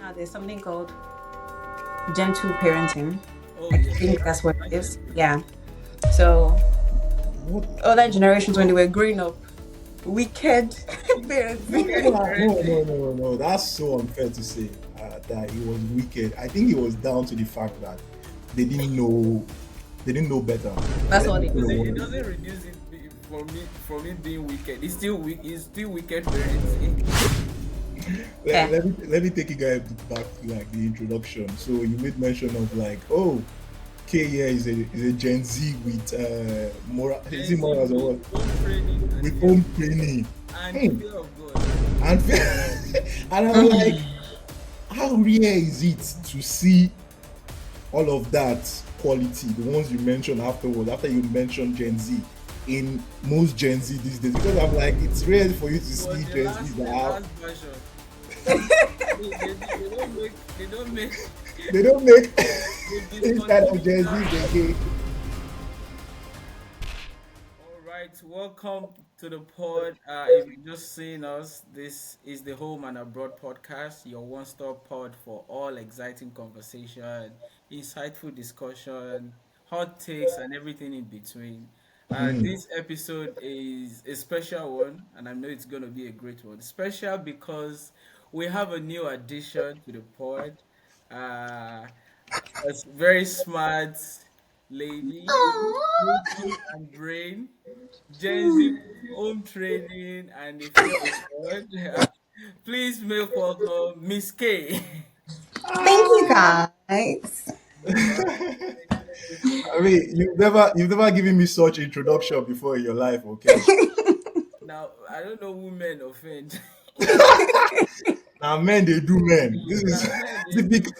now, there's something called gentle parenting. Oh I yeah, think that's that's what it that's is. Yeah. So What? other generations when they were growing up, wicked parents. No, wicked no, parenting. no, no, no. That's so unfair to say that he was wicked. I think it was down to the fact that they didn't know they didn't know better. That's Let all me they put it knew. It one. doesn't reduce from it being wicked. It's still weak. It's still wicked parenting. Yeah. Let me take you guys back to like the introduction. So you made mention of like, oh, K here is a Gen Z with moral. Is Gen it Z morals or with what? home training and With fear home of God. training. And Hmm. fear of God. And and I'm like, how rare is it to see all of that quality, the ones you mentioned afterwards, after you mentioned Gen Z, in most Gen Z these days? Because I'm like, it's rare for you to It was see Gen Z that the have, last version. They don't make they don't make they this kind of discontinued Gen that. Zs again. All right, welcome to the pod. If you're just seeing us, this is the Home and Abroad podcast, your one-stop pod for all exciting conversation, insightful discussion, hot takes, and everything in between. Hmm. This episode is a special one, and I know it's going to be a great one. Special because we have a new addition to the pod. Uh, a very smart lady, witty and brain. Gen Z home training and the fear of God. Please make welcome Miss K. Thank you Ah. guys. Wow, I mean, you've never given me such introduction before in your life, okay? now I don't know who men offend. Now men they do men. This is Now men they do. typical.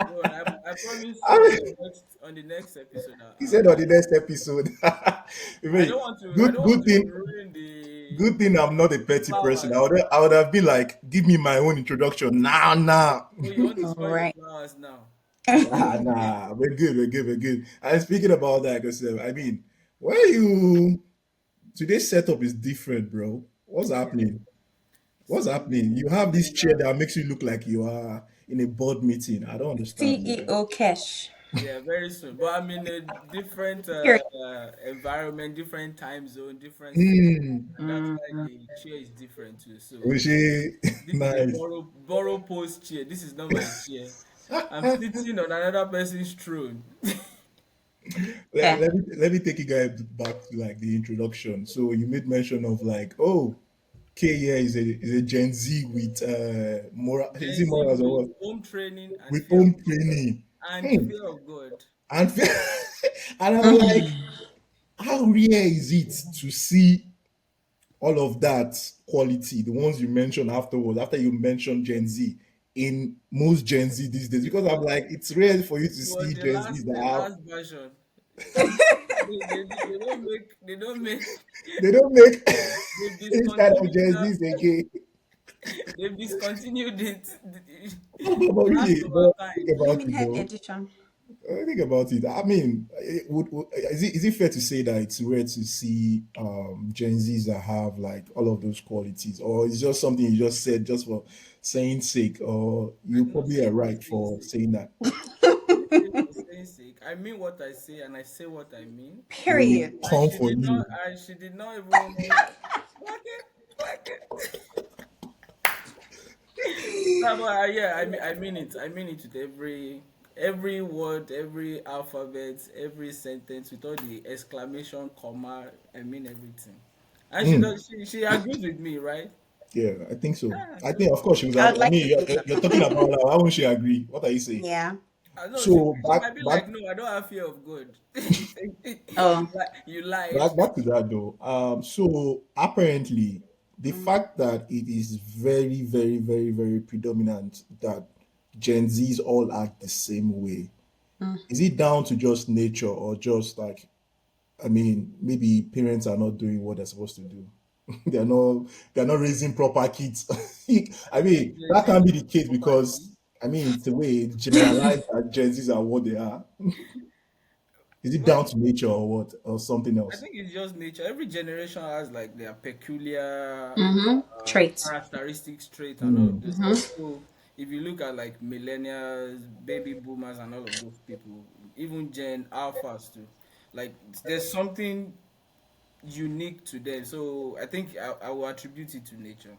No, I promise I you mean, on the next episode. he said on the next episode. I mean, I good don't want good to thing ruin the good thing I'm not a the petty person. I flowers. would I would have been like, give me my own introduction now, now. Oh, you want to All spoil your right. flowers now? Nah, nah, we're good, we're good, we're good. And speaking about that, because I mean, where you today's setup is different, bro. What's happening? What's So happening? You have this chair that makes you look like you are in a board meeting. I don't understand. CEO Cash. yeah, very soon. But I'm in a different Period. environment, different time zone, different city, Hmm. and that's why the chair is different too. So Oshé, this is a nice. borrow post chair. This is not my chair. I'm sitting on another person's throne. let, Yeah. let me take you guys back to like the introduction. So you made mention of like, oh, K here is a Gen Z with moral. Is Gen it Z morals or with what? home training and With fear of home God. training. And Hmm. fear of God. And and I'm like, how rare is it to see all of that quality, the ones you mentioned afterwards, after you mentioned Gen Z, in most Gen Z these days? It Because I'm was like, it's rare for you to it was see Gen Z that the have, last version. They don't make they don't make they've this kind of discontinued Gen that. Zs again. They've discontinued it. But It has really, but think overtime. about it Limited though. edition. Think about it. I mean, is it fair to say that it's rare to see Gen Zs that have like all of those qualities, or it's just something you just said just for saying sake, or I you did not probably say are it for right saying for sake. saying that? I didn't say it for saying sake. I mean what I say and I say what I mean. Well, we Period. And come for you. she did not even like it. No, but yeah, I mean it. I mean it with every word, every alphabet, every sentence with all the exclamation, comma. I mean everything. And Hmm. she agrees with me, right? Yeah, I think so. Yeah. I So think, of course, she was. I would I like mean, to you're, think you're so. you're talking about her. Why won't she agree? What are you saying? Yeah. I know So she back might be back like, no, I don't have fear of God. Oh. You lied. back to that though. So apparently, the Mm. fact that it is very, very, very, very predominant that Gen Zs all act the same way, Mm. is it down to just nature or just like, I mean, maybe parents are not doing what they're supposed to do. They're not raising proper kids. I I think mean, Gen that Z is can be not the case property. because I mean, it's the way it's generalized that Gen Zs are what they are. Is it Well, down to nature or what, or something I else? think it's just nature. Every generation has like their peculiar Mm-hmm. Traits. characteristics, trait, and all of Hmm. this stuff. Mm-hmm. So if you look at like millennials, baby boomers, and all of those people, even Gen Alphas too, like there's something unique to them. So I think I will attribute it to nature.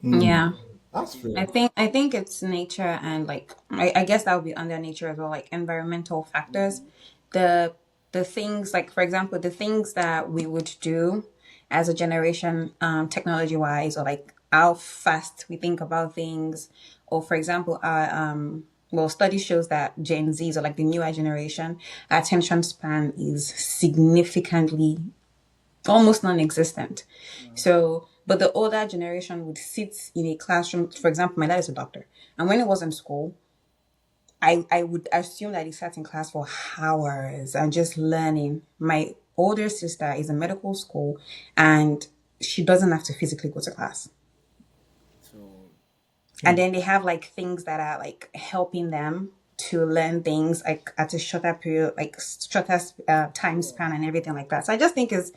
Mm, Yeah. that's Yeah. fair. I think it's nature, and like I guess that would be under nature as well, like environmental factors. The the things, like for example, the things that we would do as a generation, technology wise, or like how fast we think about things, or for example, our well, study shows that Gen Zs, or like the newer generation, attention span is significantly almost non-existent. So, but the older generation would sit in a classroom. For example, my dad is a doctor, and when he was in school, I would assume that he sat in class for hours and just learning. My older sister is in medical school, and she doesn't have to physically go to class. So And Hmm. then they have like things that are like helping them to learn things like at a shorter period, like shorter time yeah. span and everything like that. So I just think is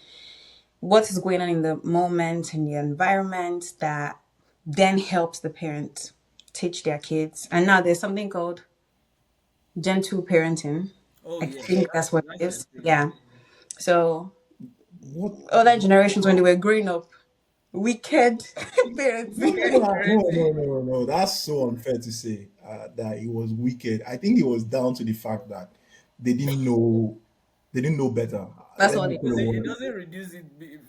what is going on in the moment in the environment that then helps the parent teach their kids. And now there's something called gentle parenting. Oh I yes, think that's what it that's a is. thing. Yeah. So What? other generations when they were growing up, wicked No, parenting. no, Wicked no, no, parenting. no, no, no. That's so unfair to say that it was wicked. I think it was down to the fact that they didn't know, they didn't know better. That's Let all me it put a is. It word. doesn't reduce it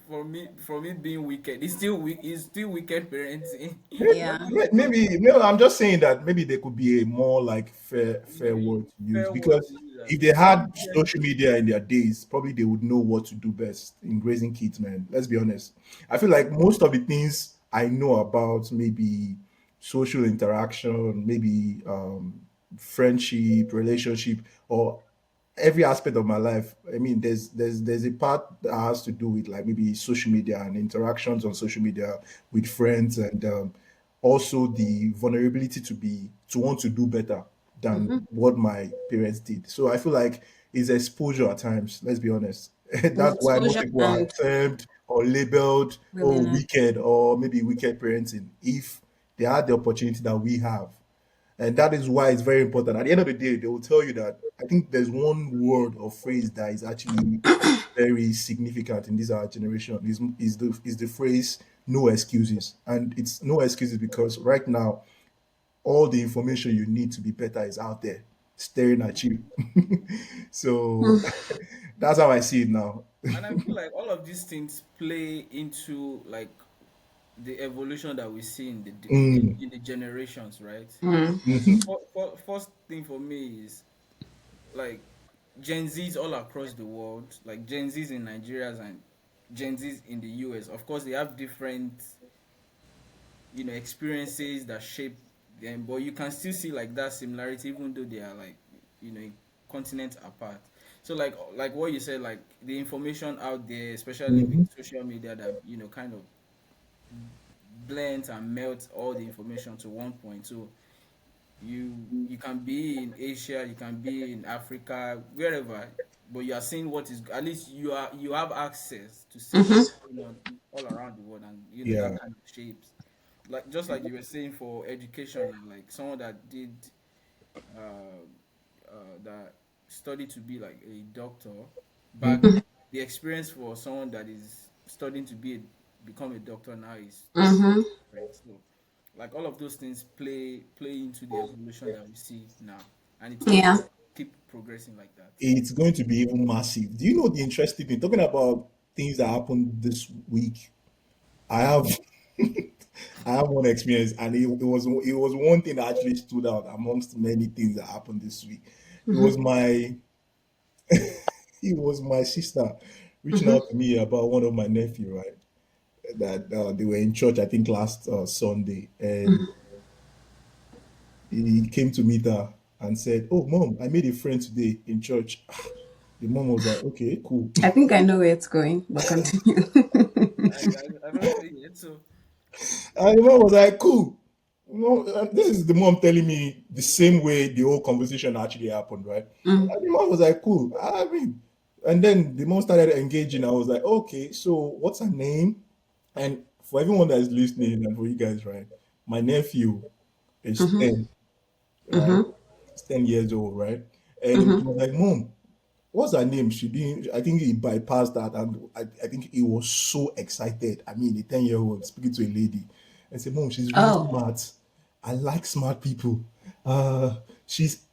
for me from it being wicked. It's still wicked parenting. Yeah. Maybe I'm just saying that maybe there could be a more like fair Maybe word to use fair word because to use if as they well. had social media in their days, probably they would know what to do best in raising kids, man. Let's be honest. I feel like most of the things I know about maybe social interaction, maybe friendship, relationship, or every aspect of my life. I mean, there's a part that has to do with like maybe social media and interactions on social media with friends, and also the vulnerability to want to do better than what my parents did. So I feel like it's exposure at times. Let's be honest. It's That's why most exposure people are and termed or labeled oh willingness. wicked or maybe wicked parenting if they had the opportunity that we have, and that is why it's very important. At the end of the day, they will tell you that I think there's one word or phrase that is actually very significant in this our generation is the phrase no excuses. And it's no excuses because right now all the information you need to be better is out there staring at you. So that's how I see it now. And I feel like all of these things play into like the evolution that we see in Mm, in the generations, right? So mhm. first thing for me is like Gen Zs all across the world, like Gen Zs in Nigeria and Gen Zs in the US. Of course, they have different experiences that shape them, but you can still see like that similarity even though they are like continents apart. So like what you said, like the information out there, especially with Mhm. social media, that kind of blends and melts all the information to one point. So you can be in Asia, you can be in Africa, wherever, but you are seeing what is, at least you have access to see what's going on all around the world, and that Yeah. kind of shapes, like just like you were saying for education, like someone that did uh, that studied to be like a doctor back Mhm. then, the experience for someone that is studying to become a doctor now is Mm-hmm. different. So like all of those things play into the evolution that we see now, and it's going Yeah. to keep progressing like that. It's going to be even massive. Do you know the interesting thing? Talking about things that happened this week, I have I have one experience, and it was one thing that actually stood out amongst many things that happened this week. It was my it was my sister reaching out to me about one of my nephew, right? That they were in church, I think last Sunday, and he came to meet her and said, "Oh, mom, I made a friend today in church." The mom was like, "Okay, cool." I think I know where it's going, but continue. I don't see it. So And the mom was like, cool. No, this is the mom telling me the same way the whole conversation actually happened, right? Mm. And the mom was like, cool. I mean, and then the mom started engaging. I was like, okay, so what's her name? And for everyone that is listening and for you guys, right? My nephew is Mm-hmm. 10, right? Mm-hmm. He's 10 years old, right? And he Mm-hmm. was like, Mom, what's her name? She didn't, I think he bypassed that. And I think he was so excited. I mean, a 10-year-old speaking to a lady and said, Mom, she's really Oh, smart. I like smart people. She's,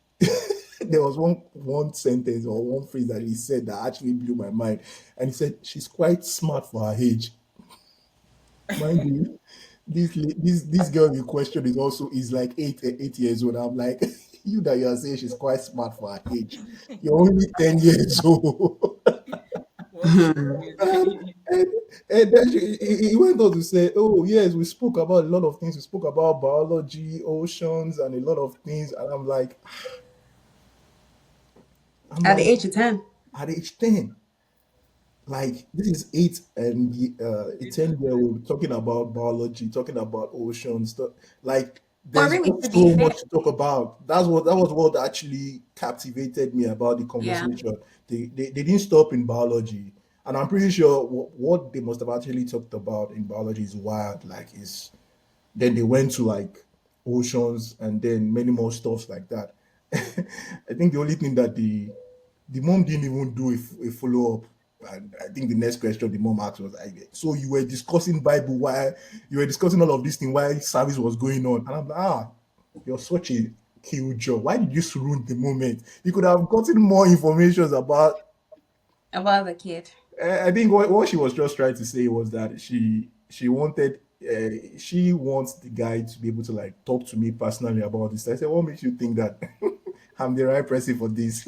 there was one sentence or one phrase that he said that actually blew my mind. And he said, she's quite smart for her age. Mind you, this girl in question is like 8 years old. I'm like, you that you are saying she's quite smart for her age. You're only 10 years old. What's and, and, and then he went on to say, oh yes, we spoke about a lot of things. We spoke about biology, oceans, and a lot of things. And I'm at the like, age of 10. at age 10, like this is eight and a it? 10-year-old talking about biology, talking about oceans, like But there's really, just to be so fair, much to talk about. That was what actually captivated me about the yeah, conversation. They didn't stop in biology, and I'm pretty sure what they must have actually talked about in biology is wild. Like is then they went to like oceans and then many more stuffs like that. I think the only thing that the mom didn't even do a follow up. And I think the next question the mom asked was, "So you were discussing Bible while you were discussing all of this thing while service was going on?" And I'm like, you're such a killjoy. Why did you ruin the moment? You could have gotten more information about. about the kid. I think what she was just trying to say was that she wanted. She wants the guy to be able to like talk to me personally about this. I said, "What makes you think that I'm the right person for this?"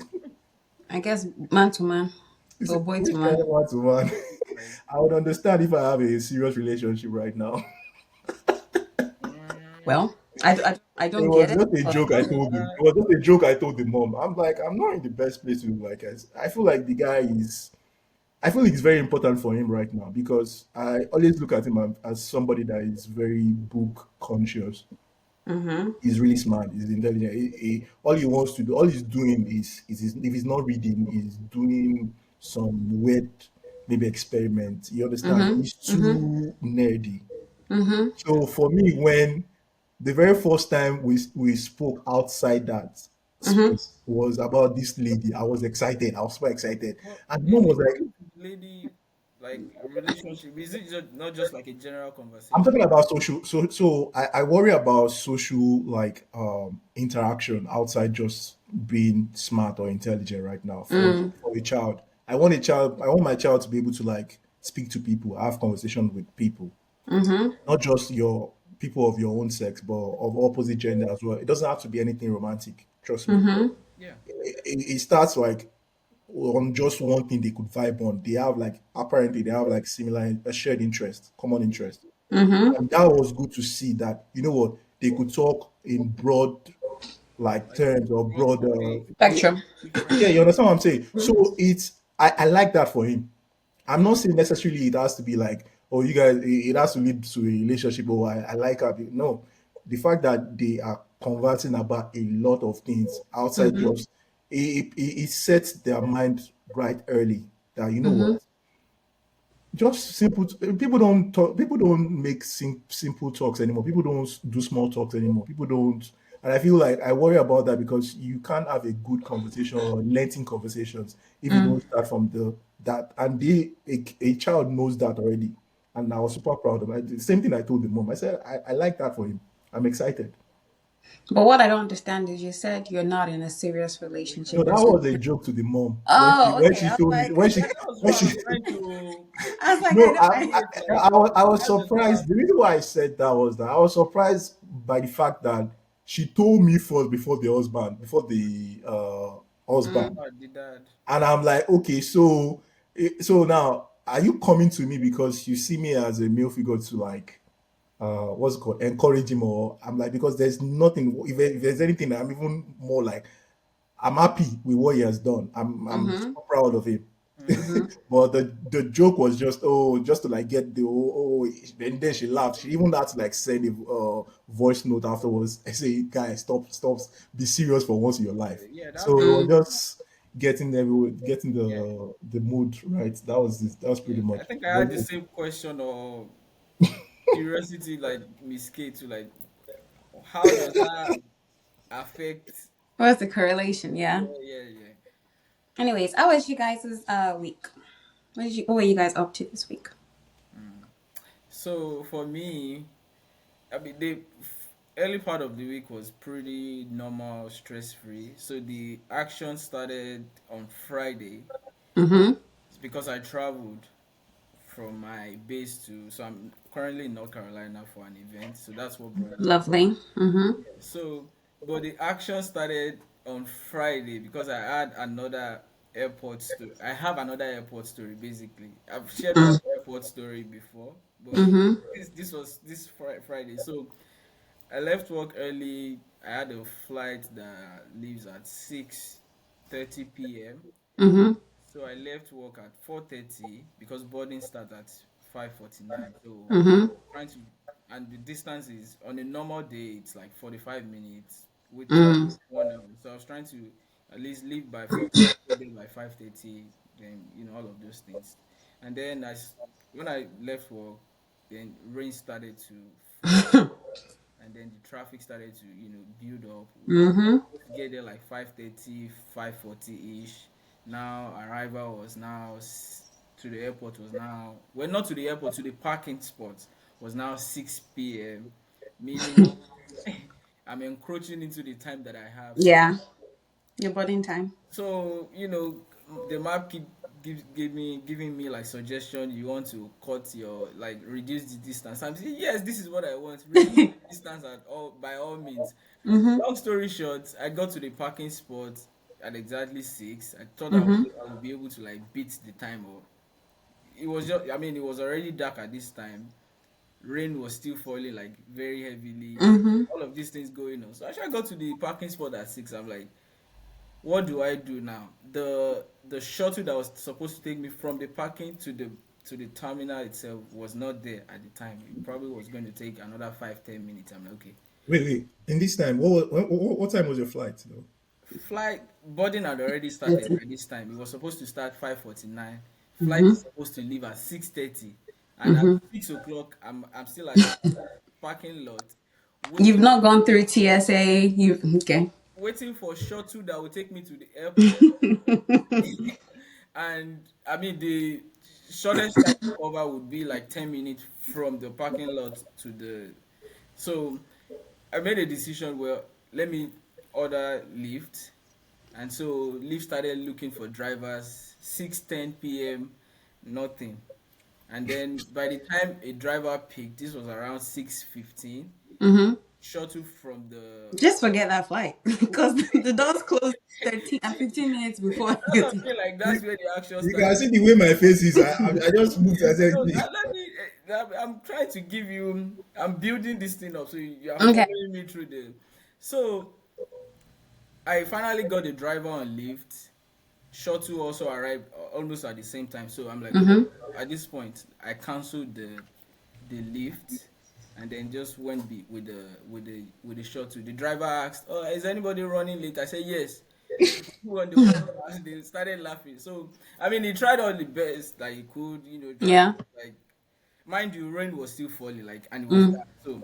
I guess man to man He or said, boy to which kind man. of one to one? Like, I would understand if I have a serious relationship right now. mm, Well, I It don't get was it, just a but joke I told him. It was just a joke I told the mom. I'm like, I'm not in the best place to like. I feel like the guy is. I feel it's very important for him right now because I always look at him as somebody that is very book conscious. mm-hmm. He's really smart. He's intelligent. All he wants to do, all he's doing is if he's not reading, he's doing some weird, maybe experiment. You understand? Mm-hmm. He's Mm-hmm. too nerdy. Mm-hmm. So for me, when the very first time we spoke outside that Mm-hmm. space was about this lady, I was excited. I was so excited, what and mom is was it? like, Lady, like relationship? Is it not just like a general I'm conversation? talking about social. So I worry about social like interaction outside just being smart or intelligent right now Mm. for a child. I want a child. I want my child to be able to like speak to people, have conversation with people, Mm-hmm. not just your people of your own sex, but of opposite gender as well. It doesn't have to be anything romantic. Trust me. Mm-hmm. Yeah. It starts like on just one thing they could vibe on. They have like apparently they have like similar a shared interest, common interest. Mm-hmm. And that was good to see that, you know what, they could talk in broad like Like terms or broad broad Spectrum. yeah, difference. you understand what I'm saying? Mm-hmm. So I like that for him. I'm not saying necessarily it has to be like, oh, you guys, it has to lead to a relationship. Or I like her. No, the fact that they are conversing about a lot of things outside Mm-hmm. just it sets their mind right early. That you know Mm-hmm. what, just simple. People don't talk. People don't make simple talks anymore. People don't do small talks anymore. People don't. And I feel like I worry about that because you can't have a good conversation or lengthy conversations if you don't Mm. start from the that. And a child knows that already. And I was super proud of it. The same thing I told the mom. I said I like that for him. I'm excited. But what I don't understand is you said you're not in a serious No, relationship, that and so. was a joke to the mom Oh, when okay. she I was told me like, Yeah, that was when what she I'm trying to I was like, I No, know, I. insinuate. Like, I was how does that? surprised. The reason why I said that was that I was surprised by the fact that she told me first before the husband, Mm. Did that? and I'm like, okay, so now are you coming to me because you see me as a male figure to like what's it called encourage him, or I'm like because there's nothing if there's anything I'm even more like I'm happy with what he has done. I'm Mm-hmm. super proud of him. Mm. Mm-hmm. But the joke was just just to like get the and then she laughed. She even had to like send a voice note afterwards. I say, guys, stop, be serious for once in your life. Yeah, So that's it was Mm. just getting yeah, the mood right. That was pretty yeah. I much. think I But had the same question or curiosity like Miss K to like how does that affect? What's the correlation? Yeah. Yeah, yeah, yeah. Anyways, how was you guys' week? What were you guys up to this week? So for me, I mean, the early part of the week was pretty normal, stress free. So the action started on Friday. Mm-hmm. It's because I traveled from my base to. So I'm currently in North Carolina for an event. So that's what brought me. Lovely. Mm-hmm. So, but the action started on Friday because I had another airport story. I have another airport story basically. I've shared my airport story before, but Mm-hmm. this was this Friday. So I left work early. I had a flight that leaves at 6:30 p.m. Mm-hmm. So I left work at 4:30 because boarding starts at 5:49. So Mm-hmm. trying to, and the distance is on a normal day it's like 45 minutes with traffic Mm. 1 hour. So I was trying to at least leave by 4, get there by 5:30. Then all of those things, and then when I left work, then rain started to fall, and then the traffic started to build up. We Mm-hmm. were supposed to get there like 5:30, 5:40 ish. Now arrival was now to the airport was now, well, not to the airport, to the parking spot was now 6 p.m, meaning I'm encroaching into the time that I have. So Yeah. Your boarding time. the map giving me like suggestion. You want to cut your, like, reduce the distance. I'm saying yes, this is what I want. Reduce the distance at all, by all means. Mm-hmm. Long story short, I got to the parking spot at exactly 6. I thought Mm-hmm. I would be able to like beat the time, or it was just, I mean, it was already dark at this time. Rain was still falling like very heavily. Mm-hmm. All of these things going on. So actually I got to the parking spot at 6. I'm like, what do I do now? The shuttle that was supposed to take me from the parking to the terminal itself was not there at the time. It probably was going to take another 5-10 minutes. I'm like, okay. Wait. In this time, what time was your flight though? Flight boarding had already started by this time. It was supposed to start 5:49. Flight Mm-hmm. is supposed to leave at 6:30, and at Mm-hmm. 6 o'clock, I'm still at the parking lot, You've waiting not gone through TSA. You've okay. waiting for shuttle that will take me to the airport. And I mean, the shortest time to cover would be like 10 minutes from the parking lot to the. So I made a decision. Well, let me order Lyft, and so Lyft started looking for drivers. 6:10 p.m. Nothing. And then by the time a driver picked, this was around 6:15. Mm-hmm. Shuttle from the. Just forget that flight because the doors close 13 and 15 minutes before That's you. what I feel like. That's where the action You can started. see the way my face is. I just moved. I said, Let me. I'm trying to give you. I'm building this thing up, so you are Okay. following me through the. So I finally got the driver on Lyft. Shuttle also arrived almost at the same time. So I'm like, okay. Mm-hmm. At this point, I canceled the Lyft, and then just went with the shuttle. The driver asked, "Oh, is anybody running late?" I said, "Yes." Who on the phone, they started laughing. So I mean, he tried all the best that he could, trying Yeah. to, like, mind you, rain was still falling, like, and it was Mm. dark. So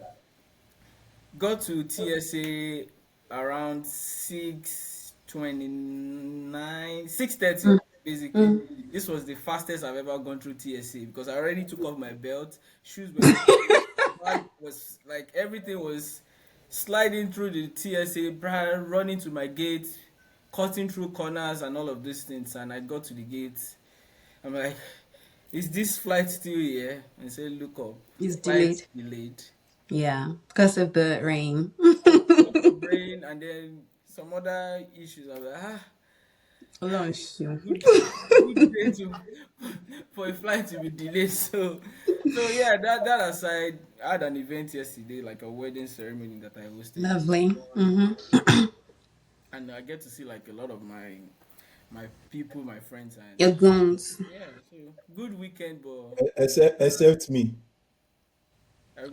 got to TSA around 6:29, 6:30 basically. Mm. This was the fastest I've ever gone through TSA because I already took off my belt, shoes were, bag was, like, everything was sliding through the TSA, running to my gate, cutting through corners and all of these things. And I got to the gate. I'm like, is this flight still here? And say, look up, It's flight delayed. delayed. Yeah, because of the rain. Because of rain and then some other issues. I was like, Ọlọ́run ṣeun. good, good day to for a flight to be delayed. So yeah, that aside, I had an event yesterday, like a wedding ceremony that I hosted, Lovely. Mm-hmm. and I get to see like a lot of my people, my friends, and Your goons. yeah, so good weekend. But except me.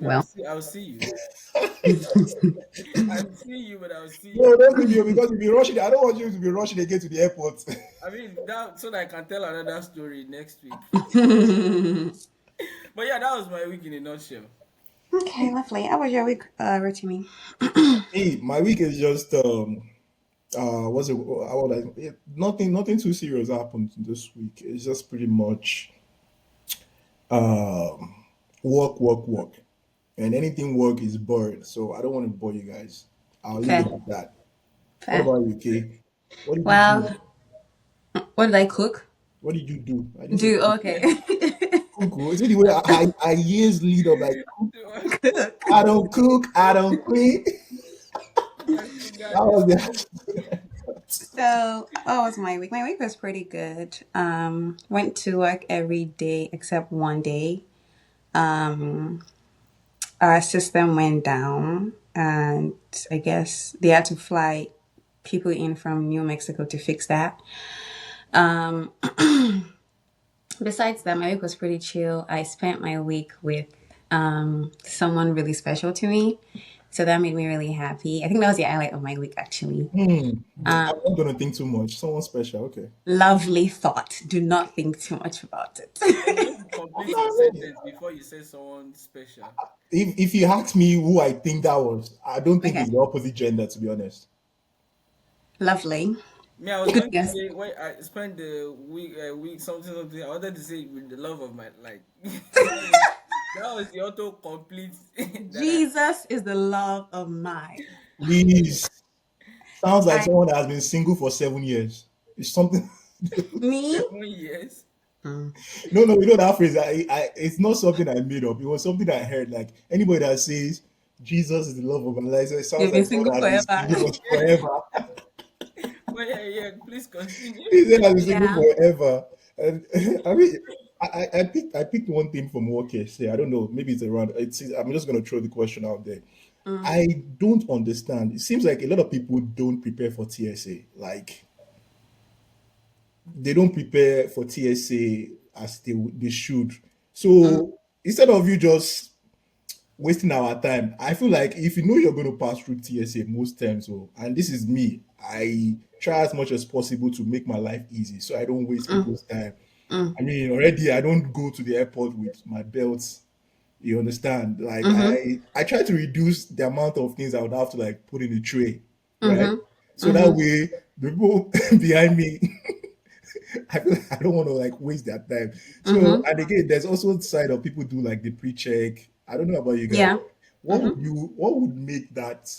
Well, I'll see you. I'll see you, but I'll see you. No, don't leave you because you'll be rushing. I don't want you to be rushing again to the airport. I mean that so that I can tell another story next week. But yeah, that was my week in a nutshell. Okay, lovely. How was your week, Rotimi? Hey, my week is just what's it? What nothing too serious happened this week. It's just pretty much um work, and anything work is boring. So I don't want to bore you guys. I'll leave it Fair, at that. What fair. about you, Kay? What did you do? Well, what did I cook? What did you do? I didn't say Do cook. okay. Cook. Oh. It's really where I years lead up like cook. Cook. I don't cook. I don't clean. That was the So, what was my week? My week was pretty good. Went to work every day except one day. Um, our system went down, and I guess they had to fly people in from New Mexico to fix that. Um, Besides that, my week was pretty chill. I spent my week with someone really special to me. So that made me really happy. I think that was the highlight of my week, actually. Hmm. I'm not gonna think too much. Someone special. Okay. Lovely thought. Do not think too much about I was it. going to complete your No, sentence before you say someone special. if you ask me who I think that was, I don't think Okay. it's the opposite gender, to be honest. Lovely. Me, I was Good going to guess. say when I spent the week something. I wanted to say with the love of my like. That was the auto complete that I. Jesus is the love of mine. Please. Sounds like I someone that has been single for 7 years. It's something. me? 7 years. Mm. No, you know that phrase. It's not something I made up. It was something I heard. Like anybody that says Jesus is the love of my life, so it sounds You've been like someone single that has been forever. single for forever. But yeah, yeah. Please continue. He said I've been single Yeah. forever. And I mean, I picked one thing from what Kesh said. I don't know. Maybe it's around. I'm just gonna throw the question out there. Mm. I don't understand. It seems like a lot of people don't prepare for TSA. Like they don't prepare for TSA as they should. Mm. So instead of you just wasting our time, I feel like if you know you're going to pass through TSA most times, so and this is me, I try as much as possible to make my life easy so I don't waste Mm. people's time. Mm. I mean, already I don't go to the airport with my belts. You understand? Like Mm-hmm. I try to reduce the amount of things I would have to like put in the tray, right? Mm-hmm. So that Mm-hmm. way the people behind me, I feel like I don't want to like waste their time. So Mm-hmm. and again, there's also the side of people do like the pre-check. I don't know about you guys. Yeah. Mm-hmm. What would make that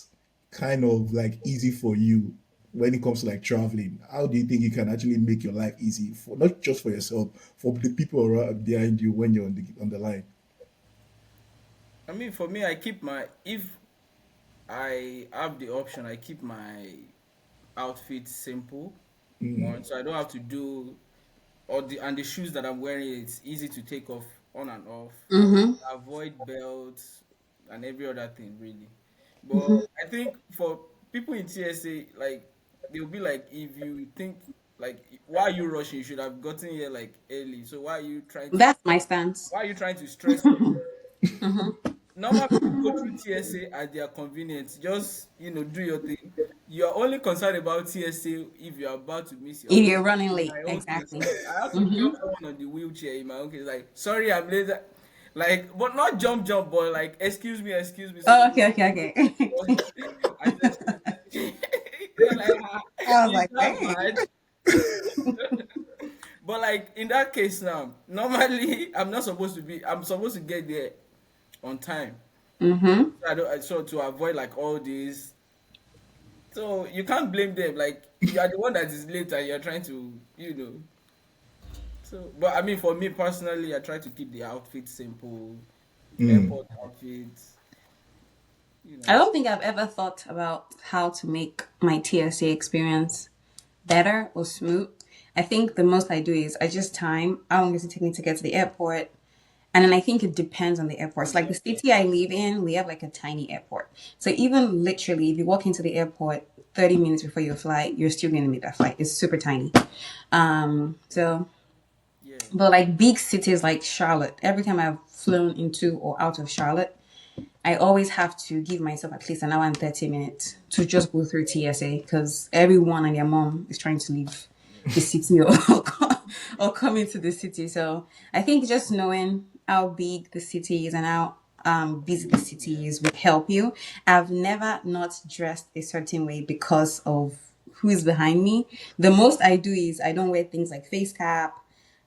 kind of like easy for you when it comes to like traveling? How do you think you can actually make your life easy for not just for yourself, for the people around behind you when you're on the line? I mean, for me, I keep my if I have the option, I keep my outfit simple. One, so I don't have to do or the shoes that I'm wearing. It's easy to take off on and off. Mm-hmm. Avoid belts and every other thing really. But Mm-hmm. I think for people in TSA, like they'll be like, if you think like why are you rushing? You should have gotten here like early. So That's my stance. why are you trying to stress yourself? Mm-hmm. Normal people go through TSA at their convenience. Just do your thing. You're only concerned about TSA if you're about to miss your If flight. you're running In late, my own case, exactly. like I have to Mm-hmm. jump someone on the wheelchair. In my own case, like sorry, I'm late. Like, but not jump, but like excuse me. So Oh, okay, okay, okay. I just they're like, I was is like, that dang. bad? But like in that case now, normally I'm supposed to get there on time. Mm-hmm. So to avoid like all these, so you can't blame them. Like you are the one that is late and you're trying to. So, but I mean, for me personally, I try to keep the outfit simple, Mm, airport outfits. You I know, don't think I've ever thought about how to make my TSA experience better or smooth. I think the most I do is I just time how long does it take me to get to the airport. And then I think it depends on the airports. Like the city I live in, we have like a tiny airport. So even literally, if you walk into the airport 30 minutes before your flight, you're still going to meet that flight. It's super tiny. So, yeah. but like big cities like Charlotte, every time I've flown into or out of Charlotte, I always have to give myself at least an hour and 30 minutes to just go through TSA because everyone and their mom is trying to leave the city or come into the city. So I think just knowing how big the city is and how visit the cities would help you. I've never not dressed a certain way because of who's behind me. The most I do is I don't wear things like face cap,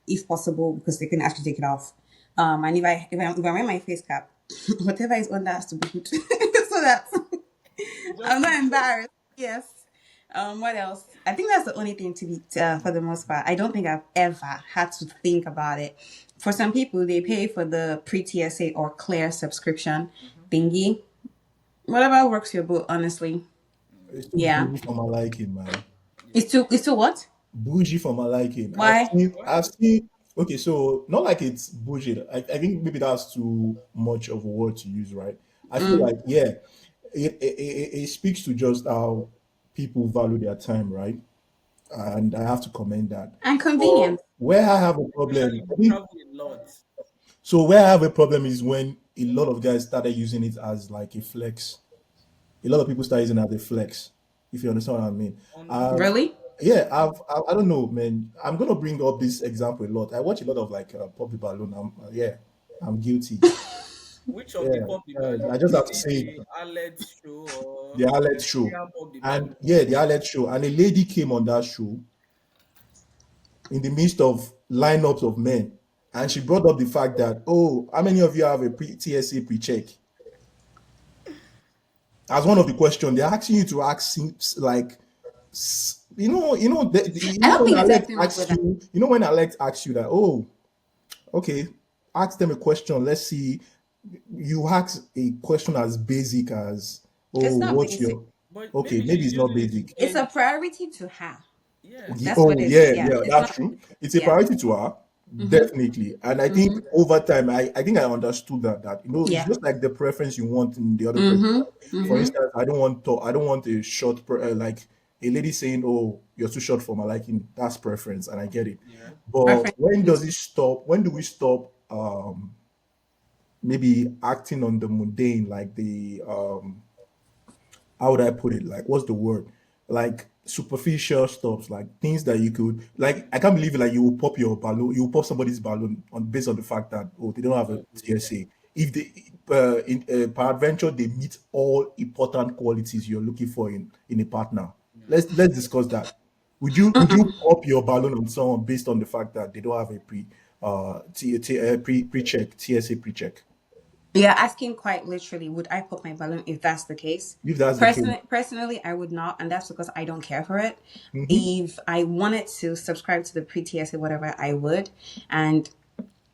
if possible, because they can actually take it off. And if I wear my face cap, whatever is under has to be good, so that I'm Just not embarrassed. Yes. What else? I think that's the only thing to be for the most part. I don't think I've ever had to think about it. For some people, they pay for the pre TSA or Clear subscription mhm. thingy. Whatever works your boat, honestly. It's too Yeah. bougie for my liking, man. Yeah. It's too what? Bougie for my liking. Why? What? I've seen. Okay, so not like it's bullshit. I think maybe that's too much of a word to use, right? I feel Mm. like yeah, it speaks to just how people value their time, right? And I have to commend that. And But convenience. where I have a Especially problem, if I you think travel a lot. so. Where I have a problem is when a lot of guys started using it as like a flex. A lot of people start using it as a flex. If you understand what I mean. Um, Really? yeah, I don't know, man. I'm gonna bring up this example a lot. I watch a lot of like Poppy Balloon. Yeah, I'm guilty. Which of the Yeah, pop balloon? I just Is have to it say it. the Alex show or The Alex show, Nigerian pop the and balloon? yeah, the Alex show, and a lady came on that show in the midst of lineups of men, and she brought up the fact that, oh, how many of you have a TSA pre-check? As one of the questions, they're asking you to ask like, I don't when think there's Alex anything wrong with asks that. you, when Alex asks you that, oh, okay, ask them a question. Let's see. You ask a question as basic as, oh, It's not what's basic. your, But okay, maybe maybe she's it's not using it to basic. It's a gauge. priority to her. Okay, Yes. That's what oh it is. yeah, Yeah. yeah, It's that's not. true. It's a Yeah. priority to her, Mm-hmm. definitely. And I think Mm-hmm. over time, I think I understood that it's Yeah. just like the preference you want in the other person. Mm-hmm. For Mm-hmm. instance, I don't want a short, like a lady saying, "Oh, you're too short for my liking." That's preference, and I get it. Yeah. But when Preference. does it stop? When do we stop? Maybe acting on the mundane, like the how would I put it? Like, what's the word? Like superficial stuff, like things that you could like. I can't believe it. Like, you will pop your balloon, you will pop somebody's balloon on based on the fact that, oh, they don't have a TSA. If they in peradventure they meet all important qualities you're looking for in a partner. Yeah. Let's discuss that. Would you pop your balloon on someone based on the fact that they don't have a pre check TSA pre check? Yeah, asking quite literally, would I pop my balloon if that's the case? If that's the case, Personally, I would not, and that's because I don't care for it. hmm If I wanted to subscribe to the pre TSA, whatever, I would, and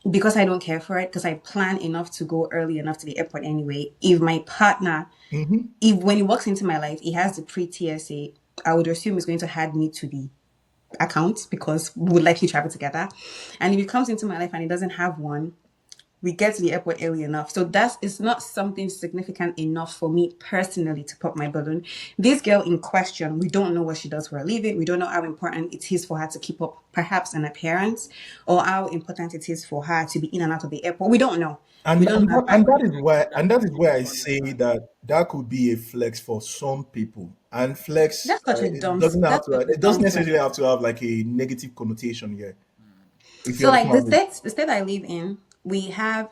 because I don't care for it, because I plan enough to go early enough to the airport anyway. If my partner, hmm if when he walks into my life, he has the pre TSA, I would assume he's going to add me to the account because we would likely travel together. And if he comes into my life and he doesn't have one, we get to the airport early enough. So that's it's not something significant enough for me personally to pop my balloon. This girl in question, we don't know what she does for a living. We don't know how important it is for her to keep up perhaps an appearance or how important it is for her to be in and out of the airport. We don't know. We and don't and know her that, back. and But that this is is why that and that is is what you where need I to say understand. that could be a flex for some people, and flex That's such a it dumb doesn't have that's to such a it doesn't dumb flex. necessarily have to have like a negative connotation here, Mm. if you So like understand what I mean. the state I live in, we have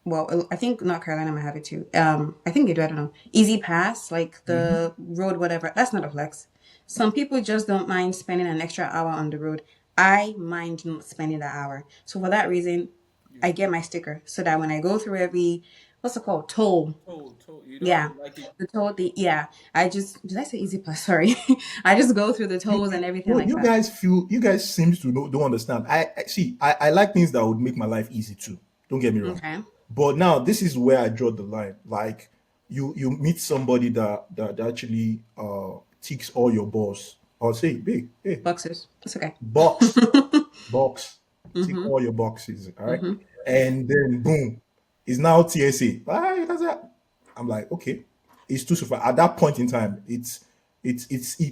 well, I think North Carolina might have it too. I think they do. I don't know. Easy Pass, like Mhm. the road, whatever. That's not a flex. Some people just don't mind spending an extra hour on the road. I mind not spending that hour. So for that reason, You I get my sticker so that when I go through every what's it called toll. told you don't Yeah, like it. the toll. The yeah. I just did I say Easy Pass? Sorry, I just go through the tolls and everything like that. You guys seems to know, don't understand. I see. I like things that would make my life easy too. Don't get me wrong. Okay, But now this is where I draw the line. Like, you meet somebody that actually ticks all your balls. I'll say, hey, boxes. It's okay. box, box, tick Mhm. all your boxes, all right? Mhm. And then boom, it's now TSA. Ah, that's it. I'm like, okay, it's too super. At that point in time, it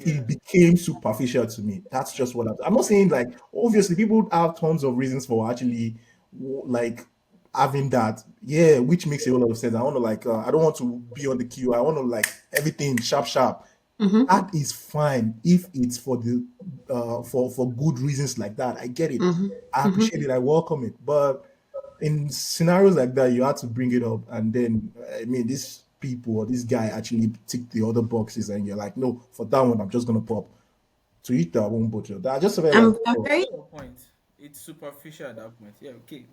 Yeah. became superficial to me. That's just what I'm not saying. Like, obviously, people have tons of reasons for actually like having that. Yeah, which makes a whole lot of sense. I want to like, I don't want to be on the queue. I want to like everything sharp, sharp. Mhm. That is fine if it's for the for good reasons like that. I get it. Mhm. I Mhm. appreciate it. I welcome it. But in scenarios like that, you had to bring it up, and then I mean, this people or this guy actually tick the other boxes, and you're like, no, for that one, I'm just gonna pop. To eat that one butcher. That I just felt like, I'm oh, I very get your point. It's superficial at that point. Yeah, okay.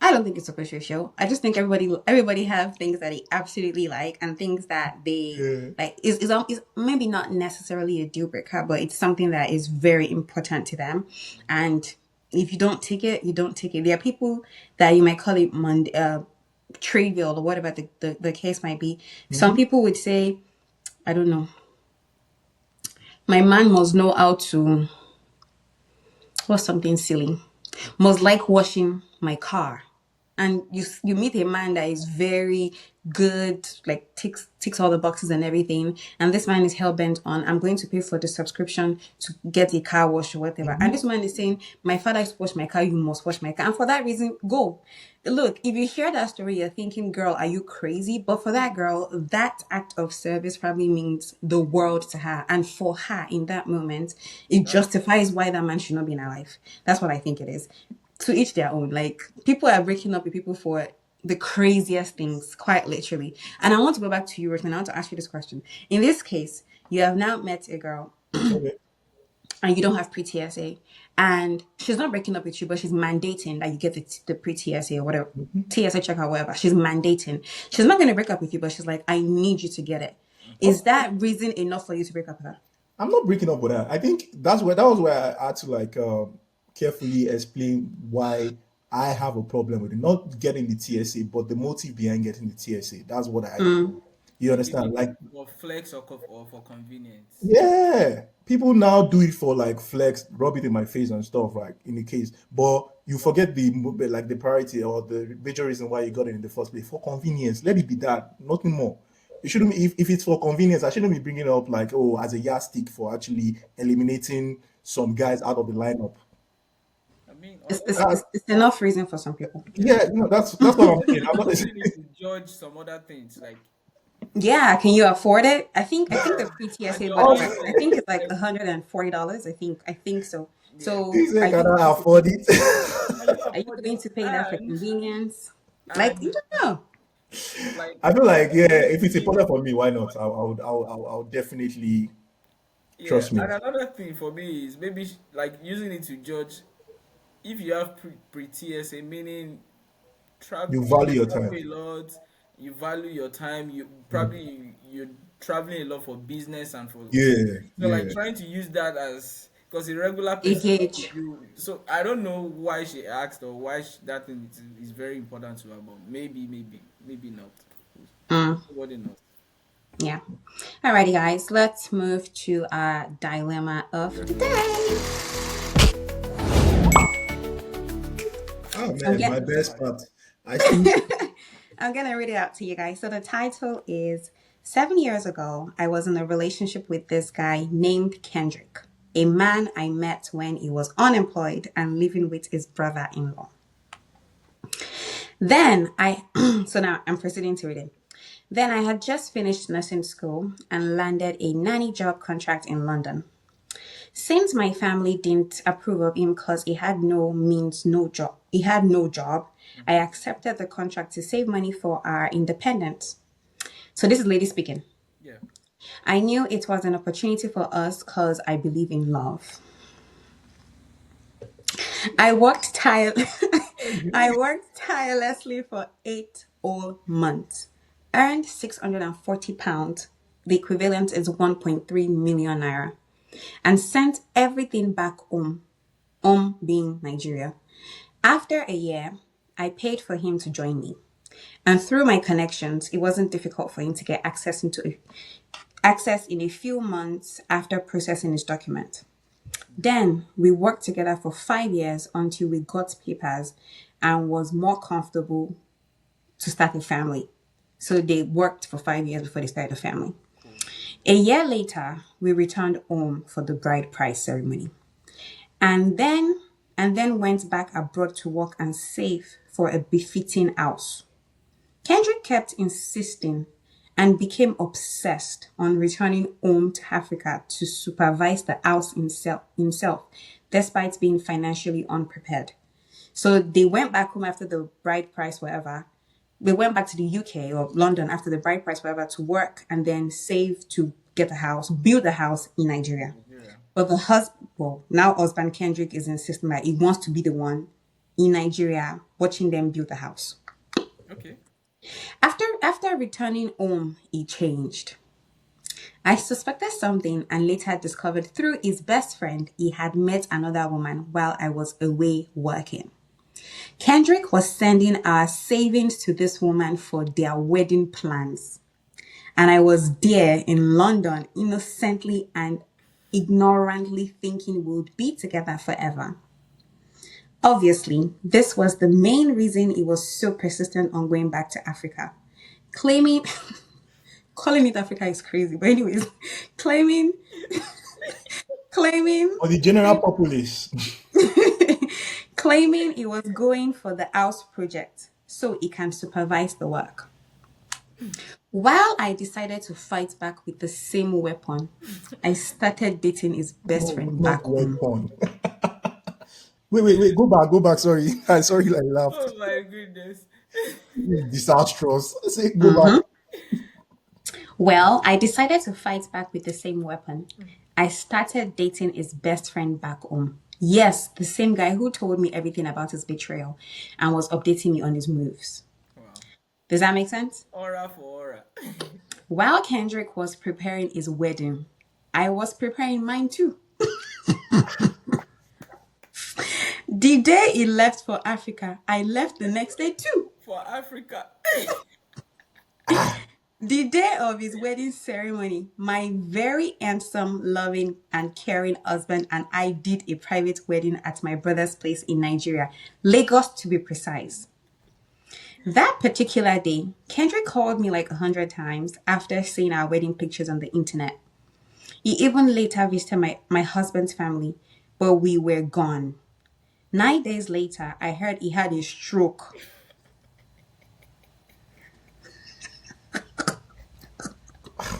I don't think it's superficial. I just think everybody have things that they absolutely like and things that they yeah. like is maybe not necessarily a deal breaker, but it's something that is very important to them. And if you don't take it, you don't take it. There are people that you might call it trivial or whatever the case might be. Some Mhm. people would say, I don't know, my man must know how to what's something silly. Must like washing my car. And you meet a man that is very good, like ticks all the boxes and everything, and this man is hell bent on I'm going to pay for the subscription to get a car wash or whatever. And this Mhm. man is saying, my father is to wash my car, you must wash my car. And for that reason, go. Look, if you hear that story, you're thinking, girl, are you crazy? But for that girl, that act of service probably means the world to her. And for her in that moment, it That's justifies why that man should not be in her life. That's what I think it is. To each their own. Like, people are breaking up with people for the craziest things, quite literally. And I want to go back to you, Ruth, and I want to ask you this question. In this case, you have now met a girl Okay. and you don't have pre-TSA, and she's not breaking up with you, but she's mandating that you get the pre-TSA or whatever, Mhm. TSA check or whatever. She's mandating. She's not going to break up with you, but she's like, I need you to get it. Is Okay. that reason enough for you to break up with her? I'm not breaking up with that. I think that was where I had to like carefully explain why I have a problem with it. Not getting the TSA, but the motive behind getting the TSA. That's what I Mm. you is understand? it Like, for flex or for convenience? yeah, people now do it for like flex, rub it in my face and stuff, right? In the case, but you forget like the priority or the major reason why you got it in the first place for convenience. Let it be that, nothing more. It shouldn't be, if it's for convenience. I shouldn't be bringing it up like, oh, as a yardstick for actually eliminating some guys out of the lineup. I mean, It's, unless it's, you're, it's, it's enough reason for some people. yeah, Yeah, no, that's what I'm unless saying. I'm you're not. using it to judge some other things, like Yeah, can you afford it? I think the yeah, and pre-TSA you're budget, Oh, doing I think it's like like $140. I think so. yeah, he So are said, you "Can going I to afford it?" and you are you afford it, going to pay that for and convenience? Like, you and don't know. like I feel like, yeah, if it's a me, problem for me, why not? I'll definitely yeah, trust me. and another thing for me is maybe like using it to judge if you have pre TSA, meaning You you value your travel time. a lot, you value your time, you Mm. probably you're traveling a lot for business and for Yeah, so like yeah. trying to use that as because a regular A person gauge. you so I don't know why she asked or why that thing is very important to her, but maybe not. Mm, Nobody knows. yeah. Alrighty, guys. Let's move to our dilemma of the day. Oh I'm man, get my This best part. part. I still I'm gonna read it out to you guys. So the title is 7 years ago, I was in a relationship with this guy named Kendrick, a man I met when he was unemployed and living with his brother-in-law. Then I, so now I'm proceeding to read it. Then I had just finished nursing school and landed a nanny job contract in London. Since my family didn't approve of him because he had no job, I accepted the contract to save money for our independence. So this is lady speaking. Yeah. I knew it was an opportunity for us because I believe in love. I worked tire I worked tirelessly for 8 whole months, earned £640, the equivalent is 1.3 million naira, and sent everything back home being Nigeria. After a year, I paid for him to join me. And through my connections, it wasn't difficult for him to get access in a few months after processing his document. Then we worked together for 5 years until we got papers and was more comfortable to start a family. So they worked for 5 years before they started a family. Cool. A year later, we returned home for the bride price ceremony. And then went back abroad to work and save for a befitting house. Kendrick kept insisting and became obsessed on returning home to Africa to supervise the house himself despite being financially unprepared. So they went back home after the bride price, whatever. They went back to the UK or London after the bride price, whatever, to work and then save to get a house, build a house in Nigeria. Nigeria. But the husband, well, now husband Kendrick is insisting that he wants to be the one in Nigeria watching them build the house. Okay. After returning home, he changed. I suspected something and later discovered through his best friend he had met another woman while I was away working. Kendrick was sending our savings to this woman for their wedding plans. And I was there in London innocently and ignorantly thinking we would be together forever. Obviously, this was the main reason he was so persistent on going back to Africa. Claiming, calling it Africa is crazy, but anyways, claiming, claiming, For the general populace. claiming he was going for the house project so he can supervise the work. While I decided to fight back with the same weapon, I started dating his best No, friend not back home. weapon. Wait, go back. Sorry. I sorry I laughed. Oh my goodness. This is disastrous. I say go back. Well, I decided to fight back with the same weapon. I started dating his best friend back home. Yes, the same guy who told me everything about his betrayal and was updating me on his moves. Wow. Does that make sense? Aura for aura. While Kendrick was preparing his wedding, I was preparing mine too. The day he left for Africa, I left the next day too. For Africa. The day of his wedding ceremony, my very handsome, loving, and caring husband and I did a private wedding at my brother's place in Nigeria, Lagos to be precise. That particular day, Kendrick called me like 100 times after seeing our wedding pictures on the internet. He even later visited my husband's family, but we were gone. 9 days later, I heard he had a stroke.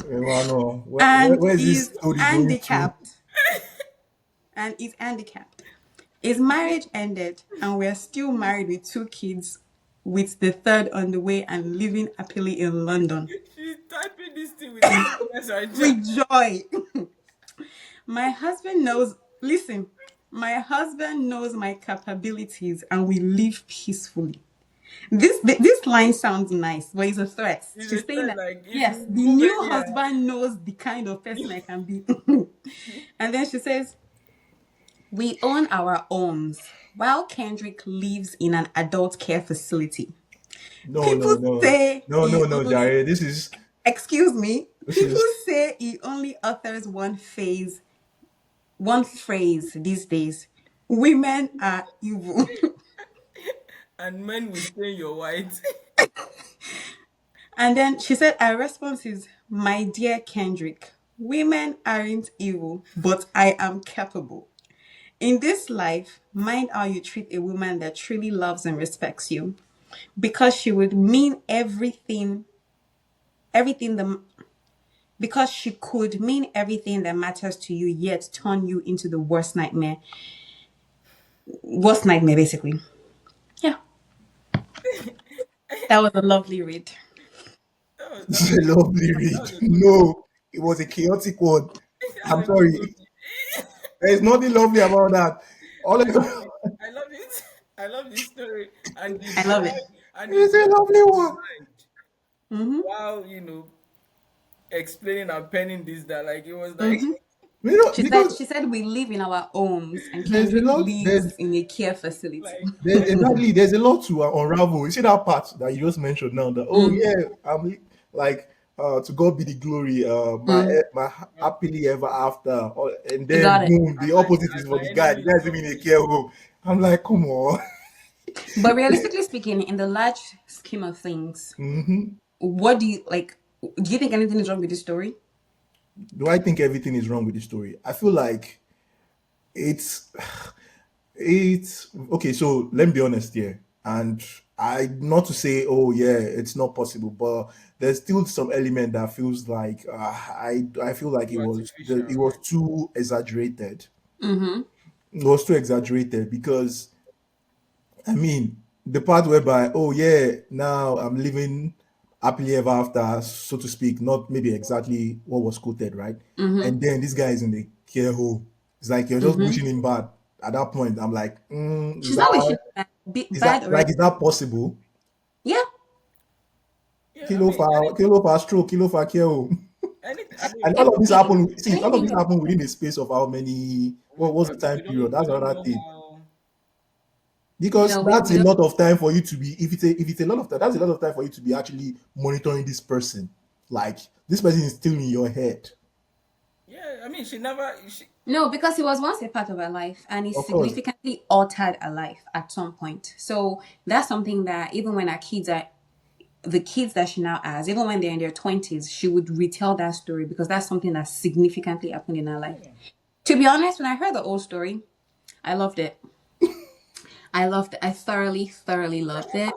No. And Where is this is story going to? handicapped. And is handicapped. His marriage ended, and we're still married with 2 kids, with the third on the way and living happily in London. She's typing this thing with happiness and joy. With joy. My husband knows, listen, my husband knows my capabilities and we live peacefully. This line sounds nice, but it's a threat. It's a She's saying threat, that, like if yes, you the move new any husband knows the kind of person I can be. And then she says, we own our homes while Kendrick lives in an adult care facility. No, People no, no. say he No, only, Jare. excuse me, This people is say he only utters one phrase these days. Women are evil. and men will say you're white. And then she said, our response is, my dear Kendrick, women aren't evil, but I am capable. In this life, mind how you treat a woman that truly loves and respects you, because she would mean everything the because she could mean everything that matters to you, yet turn you into the worst nightmare, basically. Yeah, that was a lovely read. That it's a lovely that read. was a good one. No, it was a chaotic one. That I'm was a good sorry. one. There's nothing lovely about that. All I I love know, it. I love it. I love this story and the I love it. drive and the it's a drive lovely in one. mind Mm-hmm. while explaining and penning this that like it was like Mm-hmm. Because She said we live in our homes and there's a Kendrick lot. lives in a care facility. like There's exactly there's a lot to unravel. You see that part that you just mentioned now. That oh Mm, yeah, like to God be the glory. mm. My happily ever after, and You then got it. boom, the opposite is and for my the guy. The enemy guy is is living in a always care home. I'm like, come on. But realistically speaking, in the large scheme of things, Hmm. what do you like? Do you think anything is wrong with this story? Do I think everything is wrong with the story? I feel like it's it's okay. So let me be honest here, and I not to say, oh yeah, it's not possible, but there's still some element that feels like I feel like too artificial, it was right? too exaggerated. Mm-hmm. It was too exaggerated because I mean, the part whereby, oh yeah, now I'm living happily ever after, so to speak, not maybe exactly what was quoted, right? Mm-hmm. And then this guy is in the care home. It's like you're just Mm-hmm. wishing him bad. At that point, I'm like, She's not wishing bad, is that bad like already. is that possible? Yeah. Yeah, I Kilo mean, for anything, kilo for stroke, kilo for care home. I mean, And all of this Anything. happen. See, all of Anything this can happen within the space of how many? What was the time period? we That's don't another know thing. how. Because no, that's we a don't. lot of time for you to be. If it's a lot of time, that's a lot of time for you to be actually monitoring this person. Like this person is still in your head. Yeah, I mean, she never. No, because it was once a part of her life and it Of course. significantly altered her life at some point. So that's something that even when our kids are the kids that she now has, even when they're in their 20s, she would retell that story because that's something that significantly happened in her life. To be honest, when I heard the whole story, I loved it. I loved it. I thoroughly, thoroughly loved it.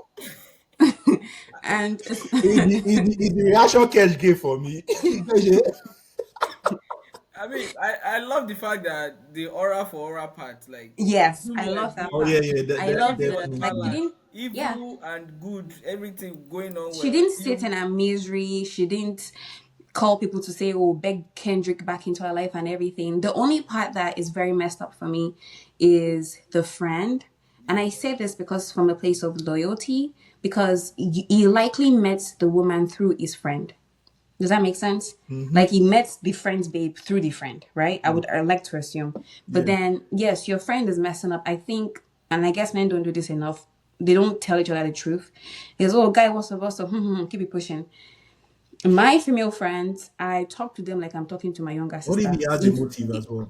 And It's the reaction Cash gave for me. I mean, I love the fact that the aura for aura part, like, yes, I truly love that Oh exists. yeah, part. yeah, I loved Everything it. was Like she definitely. didn't, balanced. yeah, Evil and good, everything going on she well. didn't sit in You, her misery. She didn't call people to say, oh, beg Kendrick back into her life and everything. The only part that is very messed up for me is the friend. And I say this because from a place of loyalty, because he likely met the woman through his friend. Does that make sense? Mm-hmm. Like he met the friend's babe through the friend, right? Yeah, I like to assume. But yeah. then, yes, your friend is messing up. I think, and I guess men don't do this enough. They don't tell each other the truth. It's, oh, guy, what's up? Keep it pushing. My female friends, I talk to them like I'm talking to my younger What if sister. he has a motive as well?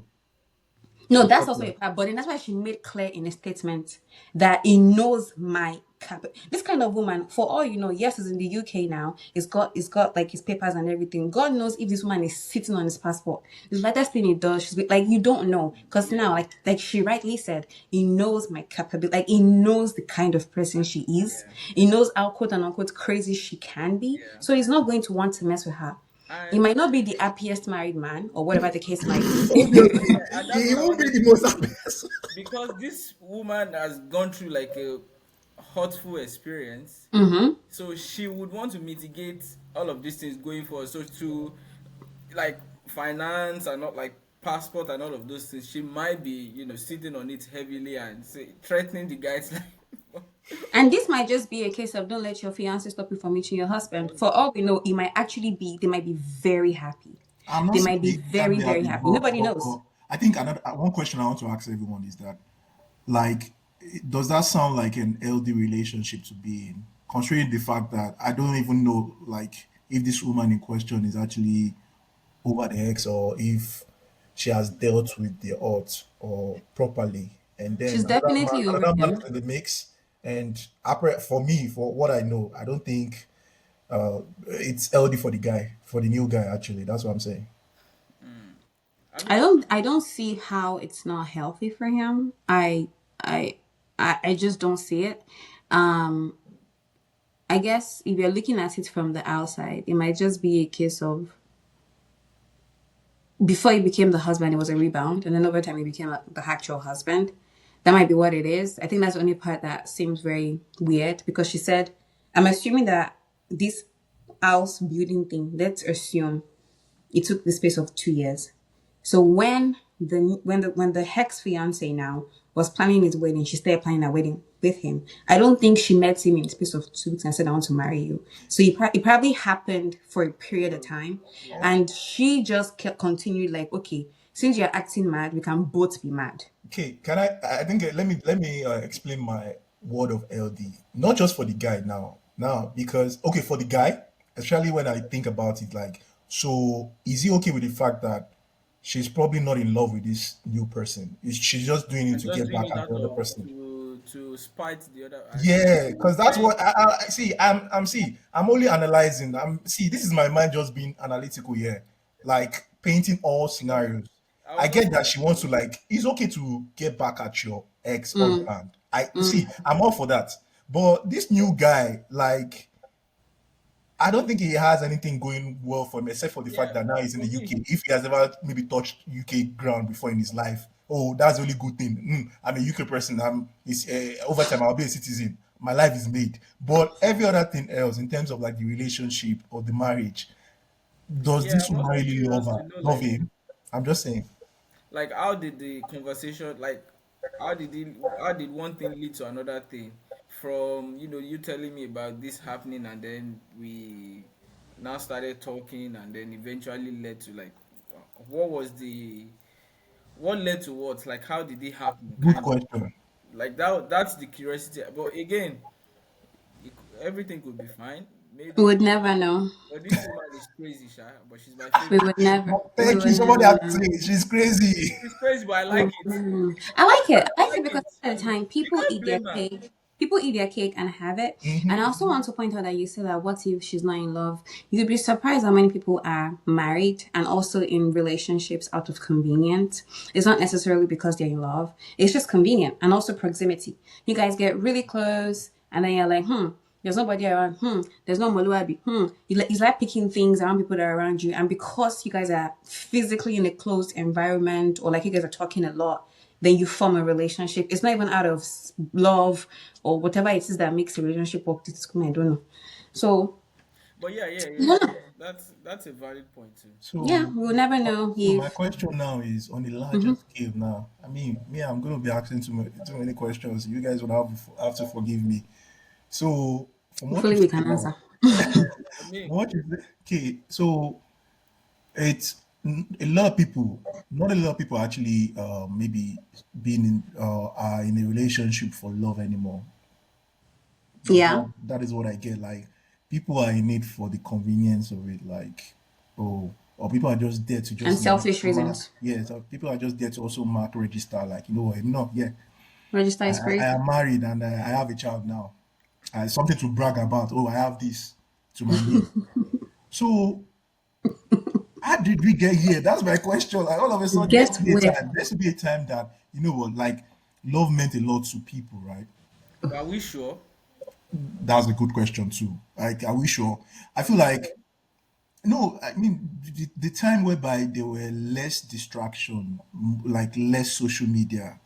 No, On that's top of also a that. part. But then that's why she made clear in a statement that he knows my this kind of woman, for all you know, yes, is in the UK now. It's got like his papers and everything. God knows if this woman is sitting on his passport. The latest thing he does, like you don't know. Because now, yeah, like she rightly said, he knows my capability, like he knows the kind of person she is. yeah, He knows how quote unquote crazy she can be. yeah. So he's not going to want to mess with her. He And might not be the happiest married man or whatever the case might be. Obviously, yeah, and that's he what I won't be wanted the to most say. happiest. Because this woman has gone through like a hurtful experience, so she would want to mitigate all of these things going forward. So to like finance and not like passport and all of those things, she might be, sitting on it heavily and say, threatening the guys like. And this might just be a case of don't let your fiance stop you from meeting your husband. For all we know, it might actually be they might be very happy. I'm not They saying might be they can't very, be very happy, happy. Nobody knows. but I think another one question I want to ask everyone is that, like, does that sound like an LD relationship to be in? Considering the fact that I don't even know, like, if this woman in question is actually over the X or if she has dealt with the odds or properly. And then She's definitely over another man them. is in the mix. And for me, for what I know, I don't think it's LD for the guy, for the new guy. Actually, that's what I'm saying. I I mean, don't see how it's not healthy for him. I I just don't see it. Um I guess if you're looking at it from the outside, it might just be a case of before he became the husband, it was a rebound, and then over time he became the actual husband. That might be what it is. I think that's the only part that seems very weird because she said, "I'm assuming that this house building thing. Let's assume it took the space of 2 years. So when the ex fiance now was planning his wedding, she started planning a wedding with him. I don't think she met him in the space of 2 weeks and said, "I want to marry you." So it probably happened for a period of time, yeah. and she just kept continued like, okay, since you're acting mad, we can both be mad. Okay, can I? I think let me explain my word of LD. Not just for the guy now because okay for the guy, especially when I think about it, like so is he okay with the fact that she's probably not in love with this new person? She's just doing it And to just get doing back it at out the other of person. to spite the other. Yeah, because that's I what I see. I'm only analyzing. This is my mind just being analytical here, like painting all scenarios. I I was get also that she wants to like. It's okay to get back at your Mm, ex-husband. I see. mm. I'm all for that. But this new guy, like, I don't think he has anything going well for him except for the yeah. fact that now he's in For the me, UK. If he has ever maybe touched UK ground before in his life, Oh, that's the only good thing. I'm a UK person. It's over time I'll be a citizen. My life is made. But every other thing else, in terms of like the relationship or the marriage, does Yeah, this I'm woman also really love curious her, to know, love him? I'm just saying. like how did the conversation, like how did one thing lead to another thing, from you telling me about this happening, and then we now started talking, and then eventually led to like what was the what led to what, like how did it happen, Good kind of question. like that's the curiosity. But again, everything could be fine, We maybe. would never know. But this woman is crazy, Sha, but she's my We favorite. would never. Oh, We thank you. would Somebody never has to know. say it. She's crazy. She's crazy, but I We like would it. never know. I like it. I I like it like because it. most of the time You people can't eat their blame her. cake. People eat their cake and have it. And I Hmm. also want to point out that you say that what if she's not in love? You'd be surprised how many people are married and also in relationships out of convenience. It's not necessarily because they're in love. It's just convenient and also proximity. You guys get really close and then you're like, there's nobody around. There's no Moluabi. It's like picking things around people that are around you. And because you guys are physically in a closed environment or like you guys are talking a lot, then you form a relationship. It's not even out of love or whatever it is that makes a relationship work. I don't know. So, But yeah, yeah, yeah. yeah, That's a valid point too. yeah, So, we'll never know so my if. question now is on a larger scale. Now, I mean, me, I'm going to be asking too many questions. You guys will have to forgive me. So, from what you Hopefully, we say can now, answer. I mean, from what you say, okay, so it's a lot of people, not a lot of people actually maybe being in are in a relationship for love anymore. Yeah, That is what I get. Like people are in it for the convenience of it, like oh, or people are just there to and just selfish mark. reasons. Yeah, so people are just there to also mark register. Like what, no, yeah, Register is I great. am married and I have a child now. Something to brag about. Oh, I have this to my name. So how did we get here? That's my question. Like all of a sudden, Get where? there should be a time that you know what, like love meant a lot to people, right? but are we sure? That's a good question too. Like, are we sure? I feel like no. I mean, the time whereby there were less distraction, like less social media,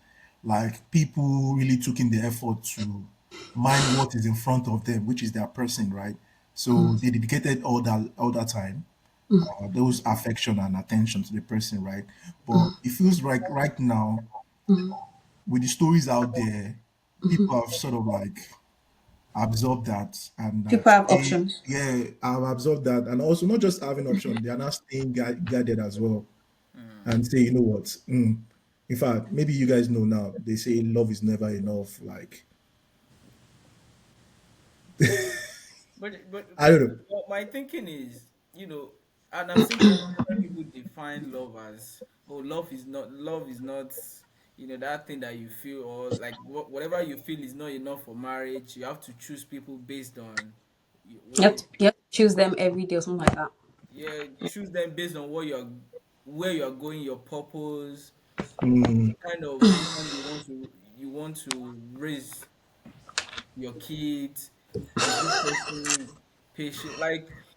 like people really took in the effort to mind what is in front of them, which is their person, right? So they dedicated all that time those affection and attention to the person, right? But it feels like right now, with the stories out there, people have sort of like absorbed that and People have stay, options. yeah, I've absorbed that. And also, not just having option, they are now staying guarded as well and say, you know what? In fact, maybe you guys know now, they say love is never enough. Like, But I don't know. what my thinking is, and I've seen different people define love as, oh, love is not, that thing that you feel, or like whatever you feel is not enough for marriage. You have to choose people based on what You have to choose them every day or something like that. yeah, choose them based on where you're going, your purpose, Mm, the kind of woman you want to raise your kids. Is this person patient?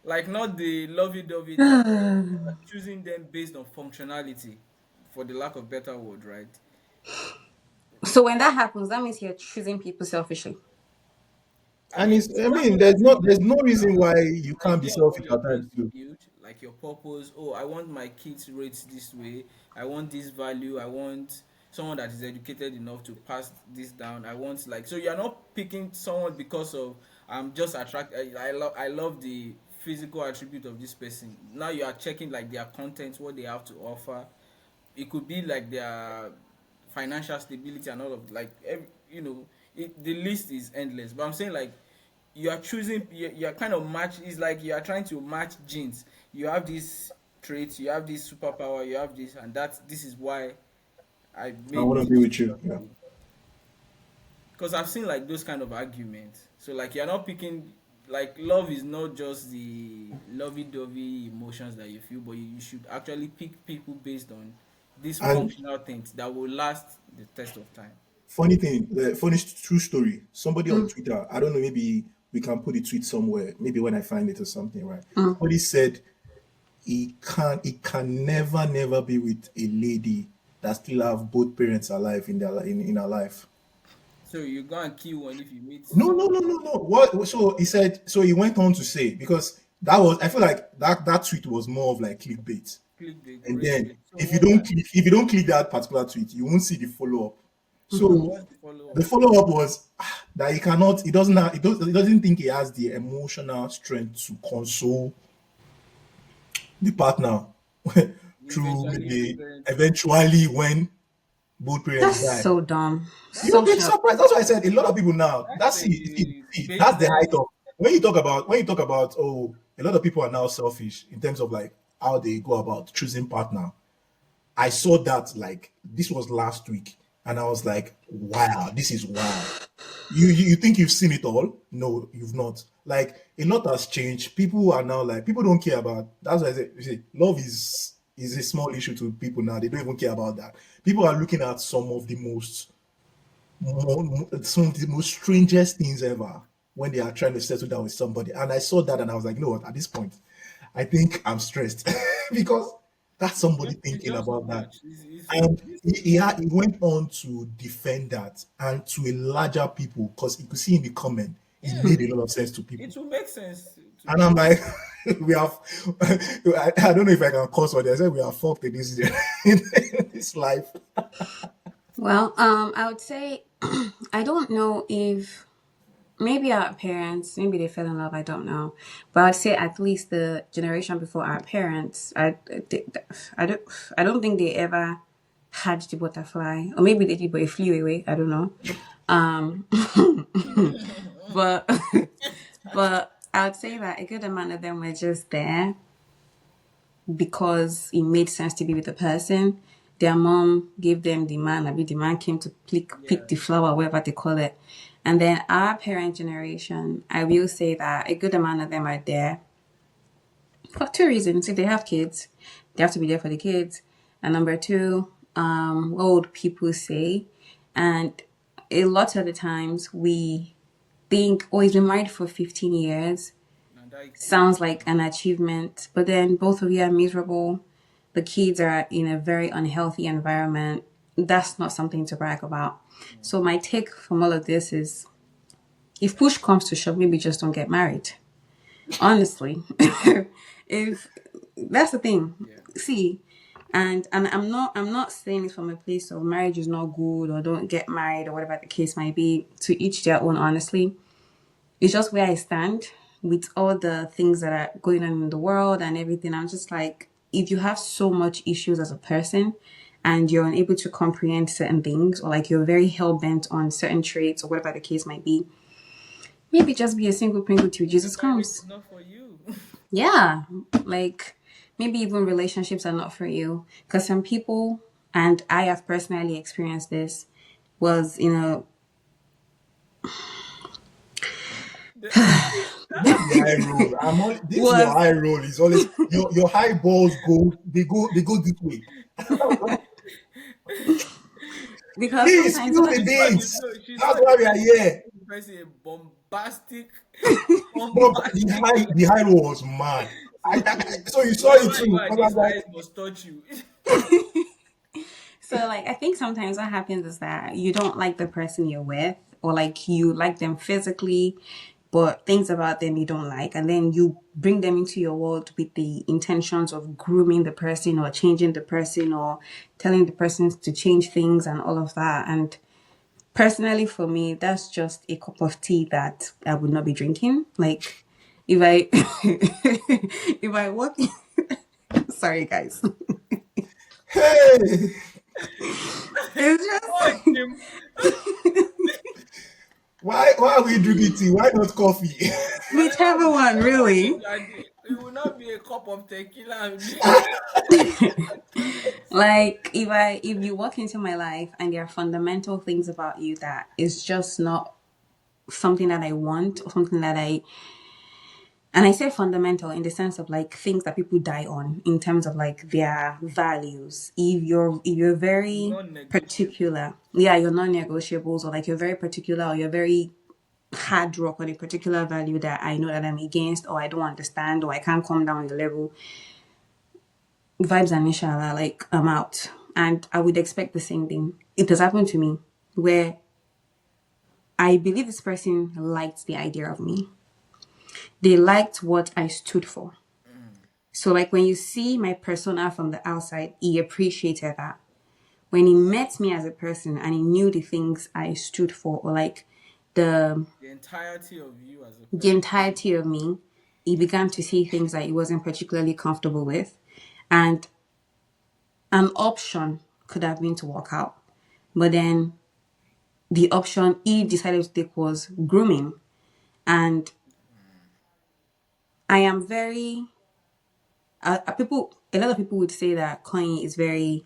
Like not the lovey-dovey type. Choosing them based on functionality, for the lack of better word, right? So when that happens, that means you're choosing people selfishly. I and mean, it's, I that's mean, what I'm saying. there's Like no you reason have why you an can't be idea of what selfish you're at going times to too. build, like your purpose. Oh, I want my kids raised this way. I want this value. I want someone that is educated enough to pass this down. I want, like, so you're not picking someone because of I'm just attracted. I love the physical attribute of this person. Now you are checking like their content, what they have to offer. It could be like their financial stability and all of, like, the list is endless, but I'm saying, like, you are choosing, you're kind of match, it's like you are trying to match genes. You have this trait, you have this superpower, you have this, and this is why I I made want to this be with decision you. Yeah. for you. Because I've seen like those kind of arguments. So like you're not picking, like, love is not just the lovey-dovey emotions that you feel, but you should actually pick people based on these And functional things that will last the test of time. funny thing, funny true story. Somebody on Twitter, I don't know, maybe we can put a tweet somewhere, maybe when I find it or something, right? Somebody said he can never, never be with a lady. that still have both parents alive in in our life. So you go and kill one if you meet No, no, someone. no, no, no. What? So he said. So he went on to say, because that was, I feel like that tweet was more of like clickbait. Clickbait, And great then bait. So what? if you don't click that particular tweet, you won't see the follow up. So So what's the follow the up? follow up was that he cannot. He doesn't have. He doesn't think he has the emotional strength to console the partner through Eventually, if the maybe parents die. eventually when both parents That's die. so dumb. You will So be short. surprised. That's why I said a lot of people now. That's That's a it. bait. That's the That's height of when you talk about, oh, a lot of people are now selfish in terms of like how they go about choosing partner. I saw that like this was last week, and I was like, wow, this is wild. You think you've seen it all? No, you've not. Like a lot has changed. People are now like people don't care about. That's why I say, you see, love is a small issue to people now. They don't even care about that. People are looking at some of the most strangest things ever when they are trying to settle down with somebody. And I saw that and I was like, you know what? At this point, I think I'm stressed because that's somebody it's thinking just too about that. much. And This is too much. he went on to defend that and to a larger people, because you could see in the comment, it Yeah, made a lot of sense to people. it will make sense to And I'm people. like, we have, I don't know if I can curse on this. I said we are fucked in this, in this life. Well, I would say I don't know if maybe our parents, maybe they fell in love. I don't know, but I'd say at least the generation before our parents, I don't, I don't think they ever had the butterfly, or maybe they did, but it flew away. I don't know. Um, but but I would say that a good amount of them were just there because it made sense to be with the person. Their mom gave them the man, I mean, the man came to pick Yeah, the flower, whatever they call it. And then our parent generation, I will say that a good amount of them are there for two reasons. If they have kids, they have to be there for the kids. And number two, what would people say? And a lot of the times we think, oh, he's been married for 15 years. and that kid. Sounds like an achievement, but then both of you are miserable. The kids are in a very unhealthy environment. That's not something to brag about. So my take from all of this is if push comes to shove, maybe just don't get married. Honestly. If that's the thing. Yeah, See, and I'm not saying it from a place of marriage is not good or don't get married or whatever the case might be. To each their own, honestly. It's just where I stand with all the things that are going on in the world and everything. I'm just like, if you have so much issues as a person and you're unable to comprehend certain things, or like you're very hell bent on certain traits or whatever the case might be, maybe just be a single Pringle till maybe Jesus marriage comes. is not for you. Yeah, like maybe even relationships are not for you. Because some people, and I have personally experienced this, was, This is the high roll. This your was high roll is always your high balls go this way. because Please sometimes spill the She's not the beans. no. She's That's not the why we are type here. of person a bombastic, But bombastic. the high roll was mad. So So you saw it wherever you too. are, Because I these was like, eyes must touch you. So, like, I think sometimes what happens is that you don't like the person you're with, or like you like them physically, but things about them you don't like. And then you bring them into your world with the intentions of grooming the person or changing the person or telling the person to change things and all of that. And personally, for me, that's just a cup of tea that I would not be drinking. Like, if I, if I walk, sorry guys, hey, it's Oh, just Jim. why are we drinking tea? Why not coffee? whichever one, Whatever really. you are doing, it will not be a cup of tequila. Like if you walk into my life and there are fundamental things about you that is just not something that I want or something that I and I say fundamental in the sense of like things that people die on in terms of like their values. If you're very Non-negotiable. particular, yeah, your non-negotiables, or like you're very particular or you're very hard rock on a particular value that I know that I'm against or I don't understand or I can't come down the level, vibes and inshallah, like I'm out. and I would expect the same thing. It has happened to me where I believe this person liked the idea of me. They liked what I stood for. So, like when you see my persona from the outside, he appreciated that. When he met me as a person and he knew the things I stood for, or like the The entirety of you as a the person. entirety of me, he began to see things that he wasn't particularly comfortable with. And an option could have been to walk out. But then the option he decided to take was grooming. And I am very, a lot of people would say that Kanye is very,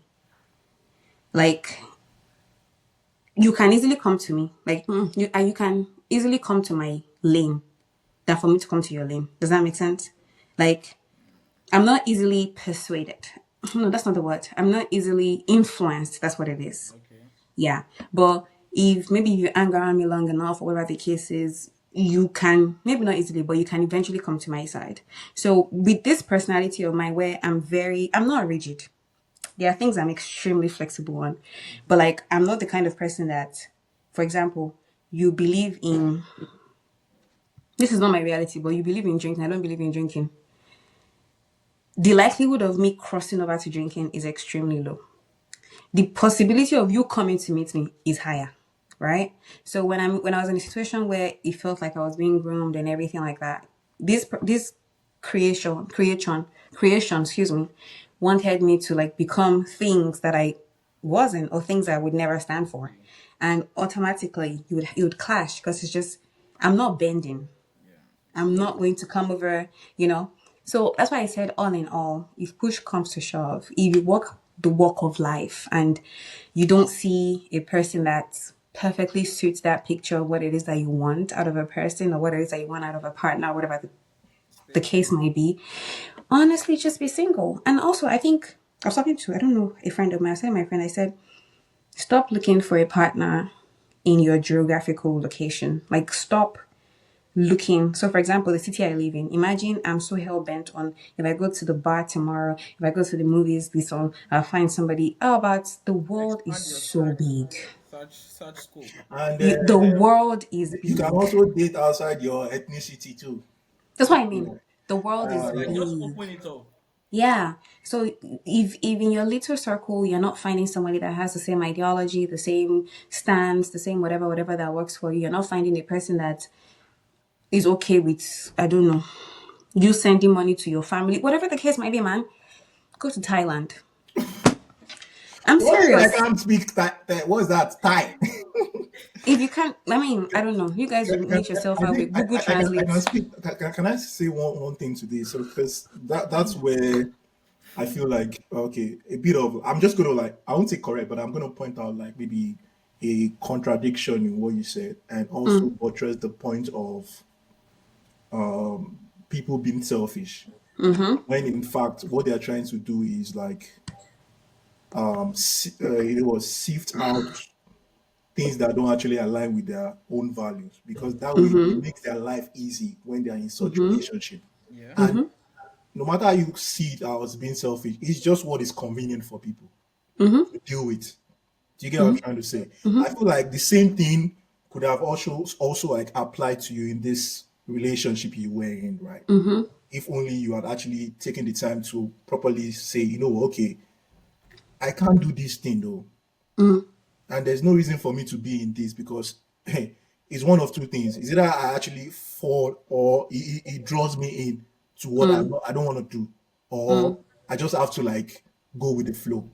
like, you can easily come to me. Like, you can easily come to my lane than for me to come to your lane. Does that make sense? Like, I'm not easily persuaded. No, that's not the word. I'm not easily influenced. That's what it is. Okay. Yeah. But if maybe you hang around me long enough or whatever the case is, you can, maybe not easily, but you can eventually come to my side. So with this personality of mine where I'm not rigid. There are things I'm extremely flexible on. But like, I'm not the kind of person that, for example, you believe in, this is not my reality, but you believe in drinking. I don't believe in drinking. The likelihood of me crossing over to drinking is extremely low. The possibility of you coming to meet me is higher, right? So when I was in a situation where it felt like I was being groomed and everything like that, this creation, excuse me, wanted me to like become things that I wasn't, or things I would never stand for, and automatically you would clash because it's just, I'm not bending. Yeah. I'm not going to come over, you know. So that's why I said, all in all, if push comes to shove, if you walk the walk of life and you don't see a person that perfectly suits that picture of what it is that you want out of a person, or what it is that you want out of a partner, whatever the Stay case single. might be, honestly, just be single. And also, I think I was talking to, I don't know, a friend of mine. I said, my friend, I said, stop looking for a partner in your geographical location. Like, stop looking. So, for example, the city I live in, imagine I'm so hell bent on, if I go to the bar tomorrow, if I go to the movies this all, I'll find somebody. How about, the world is Expand your so big. search scope. And The world is you can big. also date outside your ethnicity too. That's what I You mean. know, The world is Like yeah. just big. open it up. Yeah. So if in your little circle you're not finding somebody that has the same ideology, the same stance, the same whatever that works for you, you're not finding a person that is okay with, I don't know, you sending money to your family, whatever the case might be, man, go to Thailand. I'm What if I serious. can't speak what's that? Thai. If you can't, I mean, I don't know. You guys would meet yourself I out think with Google I can Translate. speak. Can I say one thing to this? So because that's where I feel like okay, a bit of I'm just gonna like I won't say correct, but I'm gonna point out like maybe a contradiction in what you said, and also buttress the point of people being selfish when in fact what they are trying to do is like it was sift out things that don't actually align with their own values because that way it makes their life easy when they are in such relationship. Yeah. And no matter how you see it as being selfish, it's just what is convenient for people to deal with. Do you get what I'm trying to say? I feel like the same thing could have also like applied to you in this relationship you were in, right? If only you had actually taken the time to properly say, you know, okay, I can't do this thing though, and there's no reason for me to be in this because hey, it's one of two things. Is either I actually fall or it draws me in to what I don't want to do, or I just have to like go with the flow.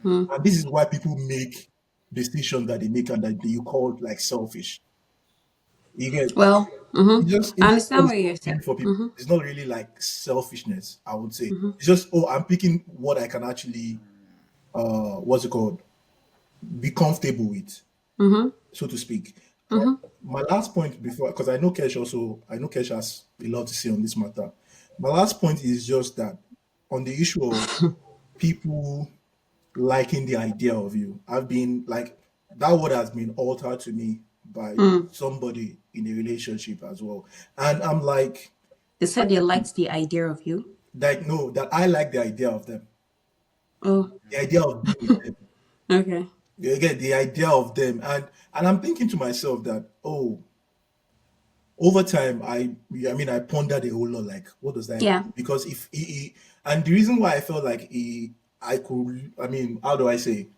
And this is why people make decisions that they make and that you call like selfish. You get Well, it's I just what understand is what you're saying. convenient for people. It's not really like selfishness, I would say. It's just oh, I'm picking what I can actually what's it called? Be comfortable with, so to speak. And my last point before, because I know Kesh has a lot to say on this matter. My last point is just that on the issue of people liking the idea of you, I've been like that word has been altered to me by somebody in a relationship as well, and I'm They said they liked the idea of you. like no, that I like the idea of them. Oh, The idea of being with them. okay. You get the idea of them, and I'm thinking to myself that, oh, over time, I mean, I pondered a whole lot. Like, what does that even Yeah. mean? Because if and the reason why I felt like I could, I mean, how do I say?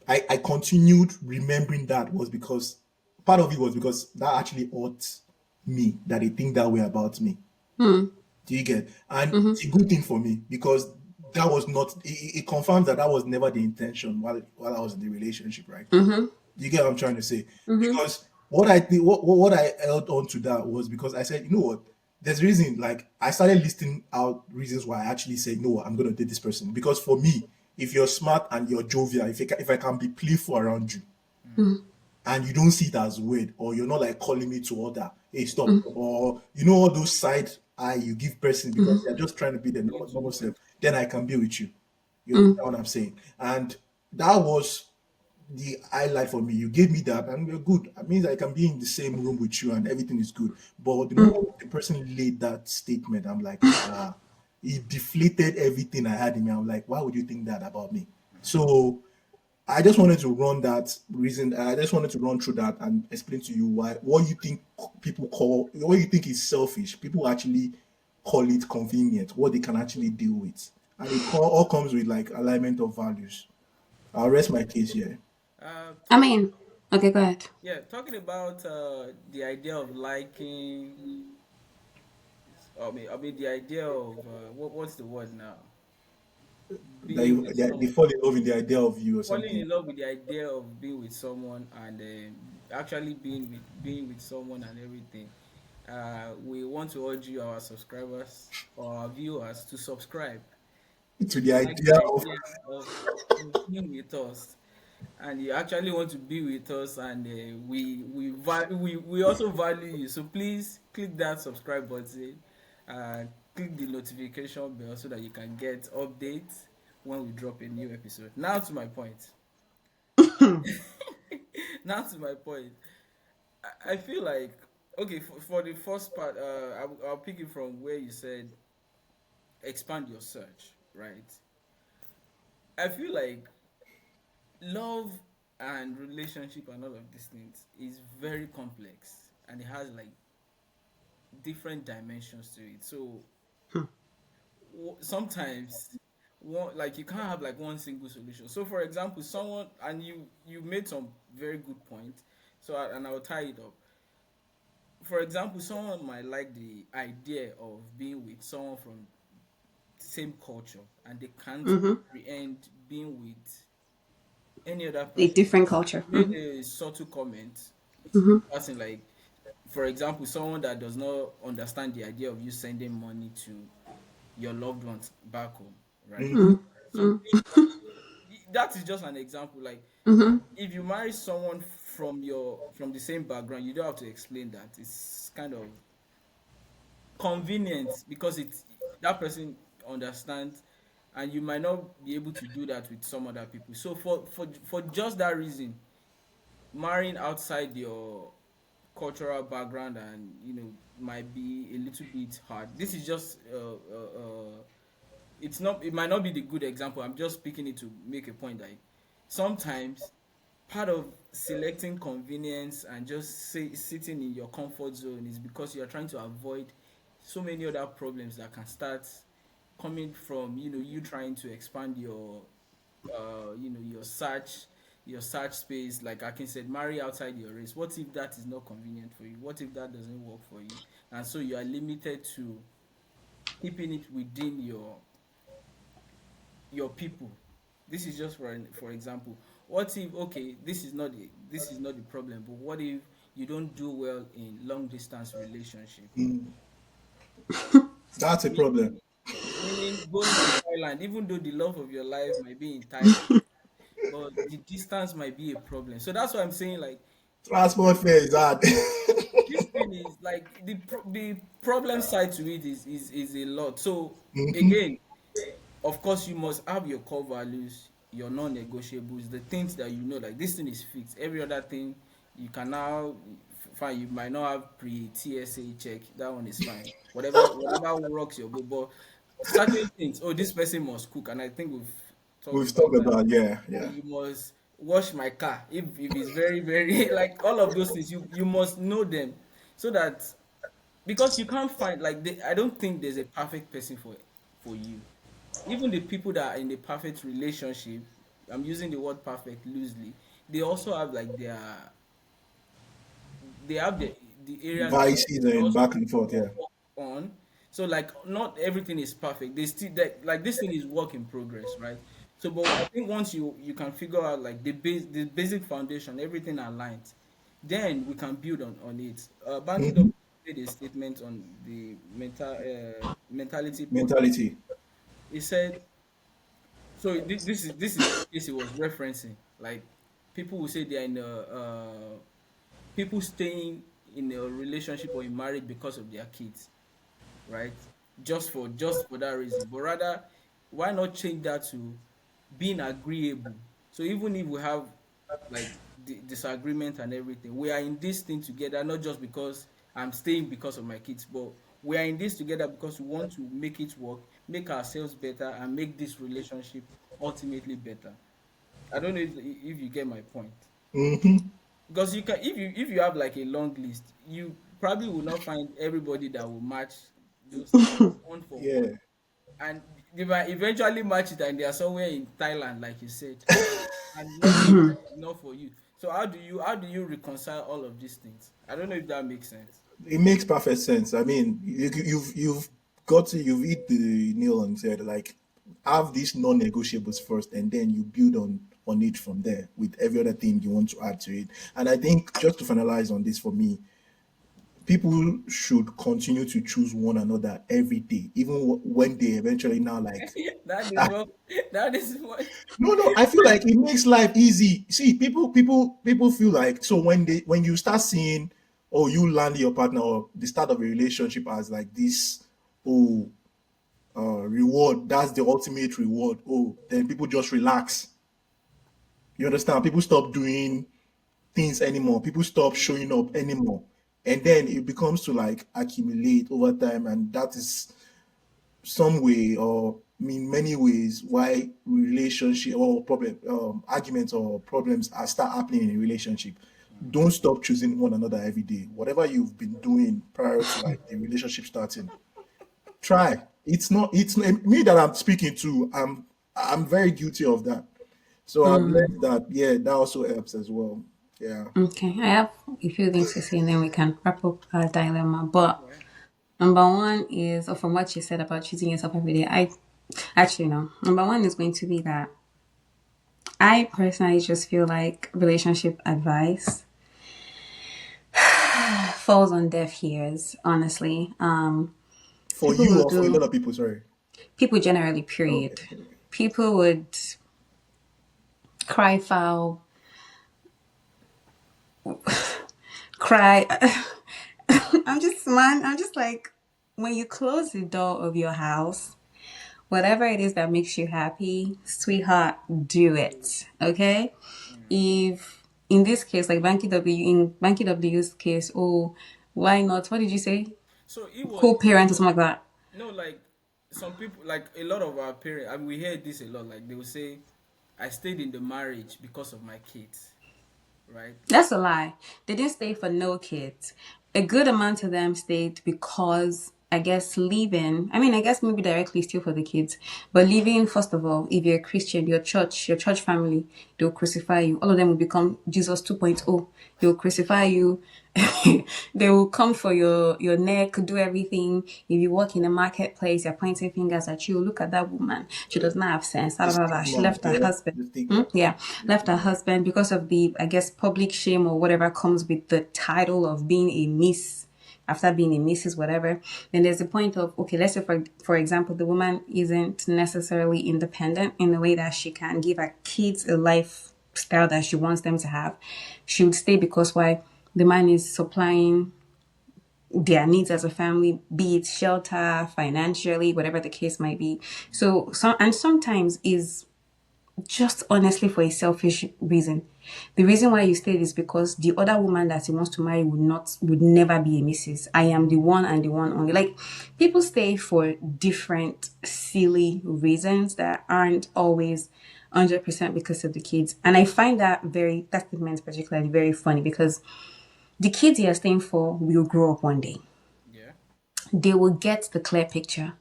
I continued remembering that was because part of it was because that actually hurt me that they think that way about me. Hmm. Do you get? And Mm-hmm. it's a good thing for me because that was not. It confirms that that was never the intention while I was in the relationship, right? Mm-hmm. You get what I'm trying to say? Mm-hmm. Because what I think, what I held on to that was because I said, you know what? There's reason. Like I started listing out reasons why I actually said, no, I'm gonna date this person. Because for me, if you're smart and you're jovial, if I can be playful around you, Mm. and you don't see it as weird, or you're not like calling me to order, hey, stop, or you know all those side eye you give person because they're just trying to be the Way too normal self, much. then I can be with you. You Mm-hmm. understand what I'm saying? And that was the highlight for me. You gave me that, and we're good. That means I can be in the same room with you, and everything is good. But the moment the person laid that statement, I'm like, it deflated everything I had in me. I'm like, why would you think that about me? So I just wanted to run that reason. I just wanted to run through that and explain to you why what you think people call what you think is selfish. People actually call it convenient. What they can actually deal with, and all comes with like alignment of values. I'll rest my case here. I Talking, mean, okay, go ahead. yeah, talking about the idea of liking. I mean the idea of what's the word now? Being with They someone, fall in love with the idea of you or falling something. in love with the idea of being with someone, and actually being with someone and everything. We want to urge you, our subscribers or our viewers, to subscribe. To If the you like idea the of idea of being with us, and you actually want to be with us, and we also value you, so please click that subscribe button, uh, click the notification bell so that you can get updates when we drop a new episode. Now to my point. Now to my point. I feel like, okay, for the first part, I'll pick it from where you said expand your search, right? I feel like love and relationship and all of these things is very complex, and it has like different dimensions to it. So sometimes one, like, you can't have like one single solution. So for example, someone, and you made some very good point. So and I'll tie it up. For example, someone might like the idea of being with someone from same culture, and they can't Mm-hmm. comprehend being with any other A person. different culture. You made Mm-hmm. a subtle comment, Mm-hmm. passing, like, for example, someone that does not understand the idea of you sending money to your loved ones back home, right? mhm, So Mm-hmm. that is just an example. Like, Mm-hmm. if you marry someone from the same background, you don't have to explain that. It's kind of convenient because it's that person understands, and you might not be able to do that with some other people. So for just that reason, marrying outside your cultural background, and might be a little bit hard. This is just it's not, it might not be the good example. I'm just picking it to make a point that sometimes part of selecting convenience and just sitting in your comfort zone is because you're trying to avoid so many other problems that can start coming from you trying to expand your search space. Like Akin said, marry outside your race. What if that is not convenient for you? What if that doesn't work for you? And so you are limited to keeping it within your people. This is just for example. What if, okay, this is not the problem, but what if you don't do well in long distance relationship? mm, that's a problem. Meaning going to Thailand, even though the love of your life might be in Thailand, but the distance might be a problem. So that's why I'm saying, like, Transport fare is hard. this thing is like the problem side to it is a lot. So Mhm, again, of course, you must have your core values, your non-negotiables, the things that like, this thing is fixed. Every other thing you can now, fine. You might not have pre-TSA check. That one is fine. Whatever rocks your boat. But certain things. Oh, this person must cook, and I think we've talked We've about talked that. about, yeah, Or yeah. you must wash my car if it's very very like all of those things. You must know them so that because you can't find like I don't think there's a perfect person for you. Even the people that are in a perfect relationship, I'm using the word perfect loosely, they also have like they have the areas that Vices they and also back and forth, yeah. work on. So like not everything is perfect. They still that like this thing is work in progress, right? So but I think once you can figure out like the basic foundation, everything aligns, then we can build on it. Banky Hmm. W made a statement on the mentality podcast. Mentality. He said so this is the case he was referencing. Like people will say they are in a people staying in a relationship or in marriage because of their kids, right? Just for that reason. But rather, why not change that to being agreeable? So even if we have like disagreement and everything, we are in this thing together, not just because I'm staying because of my kids, but we are in this together because we want to make it work, make ourselves better, and make this relationship ultimately better. I don't know if you get my point. Hmm. Because you can if you have like a long list, you probably will not find everybody that will match those things one for one. Yeah. And they might eventually match it and they are somewhere in Thailand, like you said. And nothing is enough for you. So how do you reconcile all of these things? I don't know if that makes sense. It makes perfect sense. I mean, you've got to you've hit the nail on the head. Like, have these non-negotiables first, and then you build on it from there with every other thing you want to add to it. And I think just to finalize on this for me, people should continue to choose one another every day, even when they eventually now like That is start. what that is what No, no, I feel like it makes life easy. See, people feel like, so when you start seeing, or you land your partner or the start of a relationship as like this, oh, reward, that's the ultimate reward. Oh, then people just relax. You understand? People stop doing things anymore. People stop showing up anymore. And then it becomes to like accumulate over time, and that is some way, or in many ways, why relationship or problem arguments or problems are start happening in a relationship. Don't stop choosing one another every day. Whatever you've been doing prior to like the relationship starting, try. It's not me that I'm speaking to. I'm very guilty of that. So I've learned that, yeah, that also helps as well. Yeah. Okay, I have a few things to say, and then we can wrap up our dilemma. But right. number one is, or from what you said about choosing yourself every day, I actually no. Number one is going to be that I personally just feel like relationship advice falls on deaf ears. Honestly, For people you will or for a do lot of people, sorry. people generally. Okay, Period. okay, okay. People would cry foul, cry. I'm just like, when you close the door of your house, whatever it is that makes you happy, sweetheart, do it. Okay? If in this case, like in Banky W's case, oh, why not? What did you say? So it was Co-parent or something like that. no like some people like a lot of our parents. I mean, we hear this a lot. Like they will say, "I stayed in the marriage because of my kids," right? That's a lie. They didn't stay for no kids. A good amount of them stayed because, I guess, leaving. I mean, I guess maybe directly still for the kids, but leaving, first of all, if you're a Christian, your church family, they'll crucify you. All of them will become Jesus 2.0. They'll crucify you. They will come for your neck, do everything. If you walk in the marketplace, they're pointing fingers at you. Look at that woman. She does not have sense. Da, The da, da, da. She stigma, left her yeah, husband. the Hmm? stigma. Yeah, left her husband because of the, I guess, public shame or whatever comes with the title of being a miss after being a Mrs. whatever. Then there's the point of, okay, let's say for example, the woman isn't necessarily independent in the way that she can give her kids a lifestyle that she wants them to have. She would stay because why? The man is supplying their needs as a family, be it shelter, financially, whatever the case might be. So sometimes is just honestly for a selfish reason. The reason why you stayed is because the other woman that he wants to marry would never be a missus. I am the one and the one only. Like, people stay for different silly reasons that aren't always 100% because of the kids. And I find that statement particularly very funny because the kids you're staying for will grow up one day. Yeah. They will get the clear picture.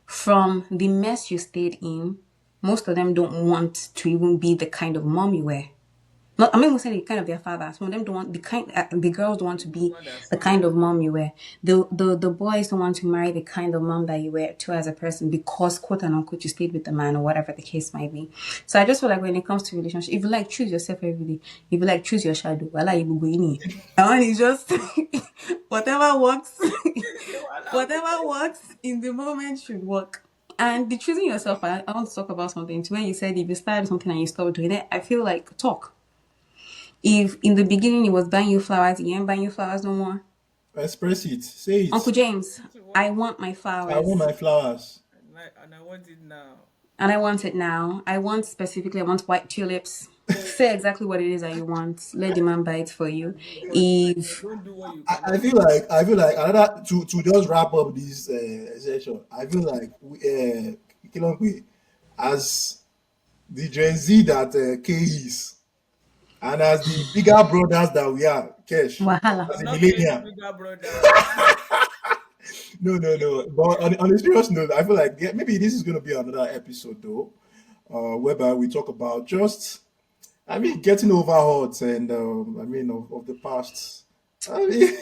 From the mess you stayed in, most of them don't want to even be the kind of mom you were. Not, I'm not even saying the kind of their father. Some of them don't want the girls don't want to The be woman that the stayed kind there. of mom you were. The boys don't want to marry the kind of mom that you were too as a person because quote and unquote you stayed with the man or whatever the case might be. So I just feel like when it comes to relationship, if you like choose yourself every day, if you like choose your shadow, well, you go in. And it's just whatever works, Voila. whatever works in the moment should work. And the choosing yourself, I want to talk about something. To when you said if you started something and you stop doing it, I feel like talk. If in the beginning he was buying you flowers, he ain't buying you flowers no more. Express it. Say it. Uncle James, So I what? want my I want flowers. my flowers. And I want it now. And I want it now. I want white tulips. Say exactly what it is that you want. Let the man buy it for you. For the If don't do what you I cannot feel do. like another to just wrap up this session. I feel like Kilongwe, as the Gen Z that K is, and as the bigger brothers that we are, Kesh, Wahala. as I'm a not Ken's millennial. bigger brother. No, no, no. But on a serious note, I feel like maybe this is going to be another episode though, whereby we talk about just, I mean, getting over odds and I mean of the past. I mean,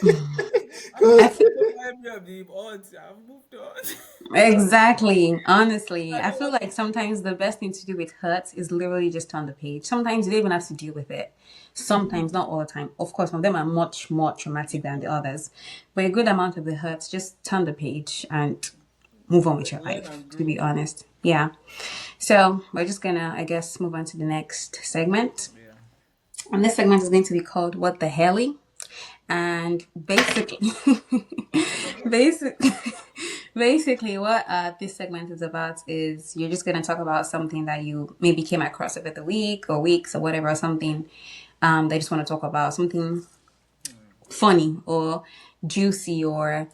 I've not I because feel gotten over every of the odds. I've moved on. exactly. Honestly, I I don't feel want like sometimes the best thing to do with hurts is literally just turn the page. Sometimes you don't even have to deal with it. Sometimes, not all the time. Of course, some of them are much more traumatic than the others. But a good amount of the hurts, just turn the page and move on with your learn life, and to be grow. honest. Yeah. So we're just gonna, I guess, move on to the next segment. Yeah. And this segment is going to be called What the Helly? And basically, basically, basically, what this segment is about is you're just gonna talk about something that you maybe came across over the week or weeks or whatever, or something they just want to talk about, something funny or juicy or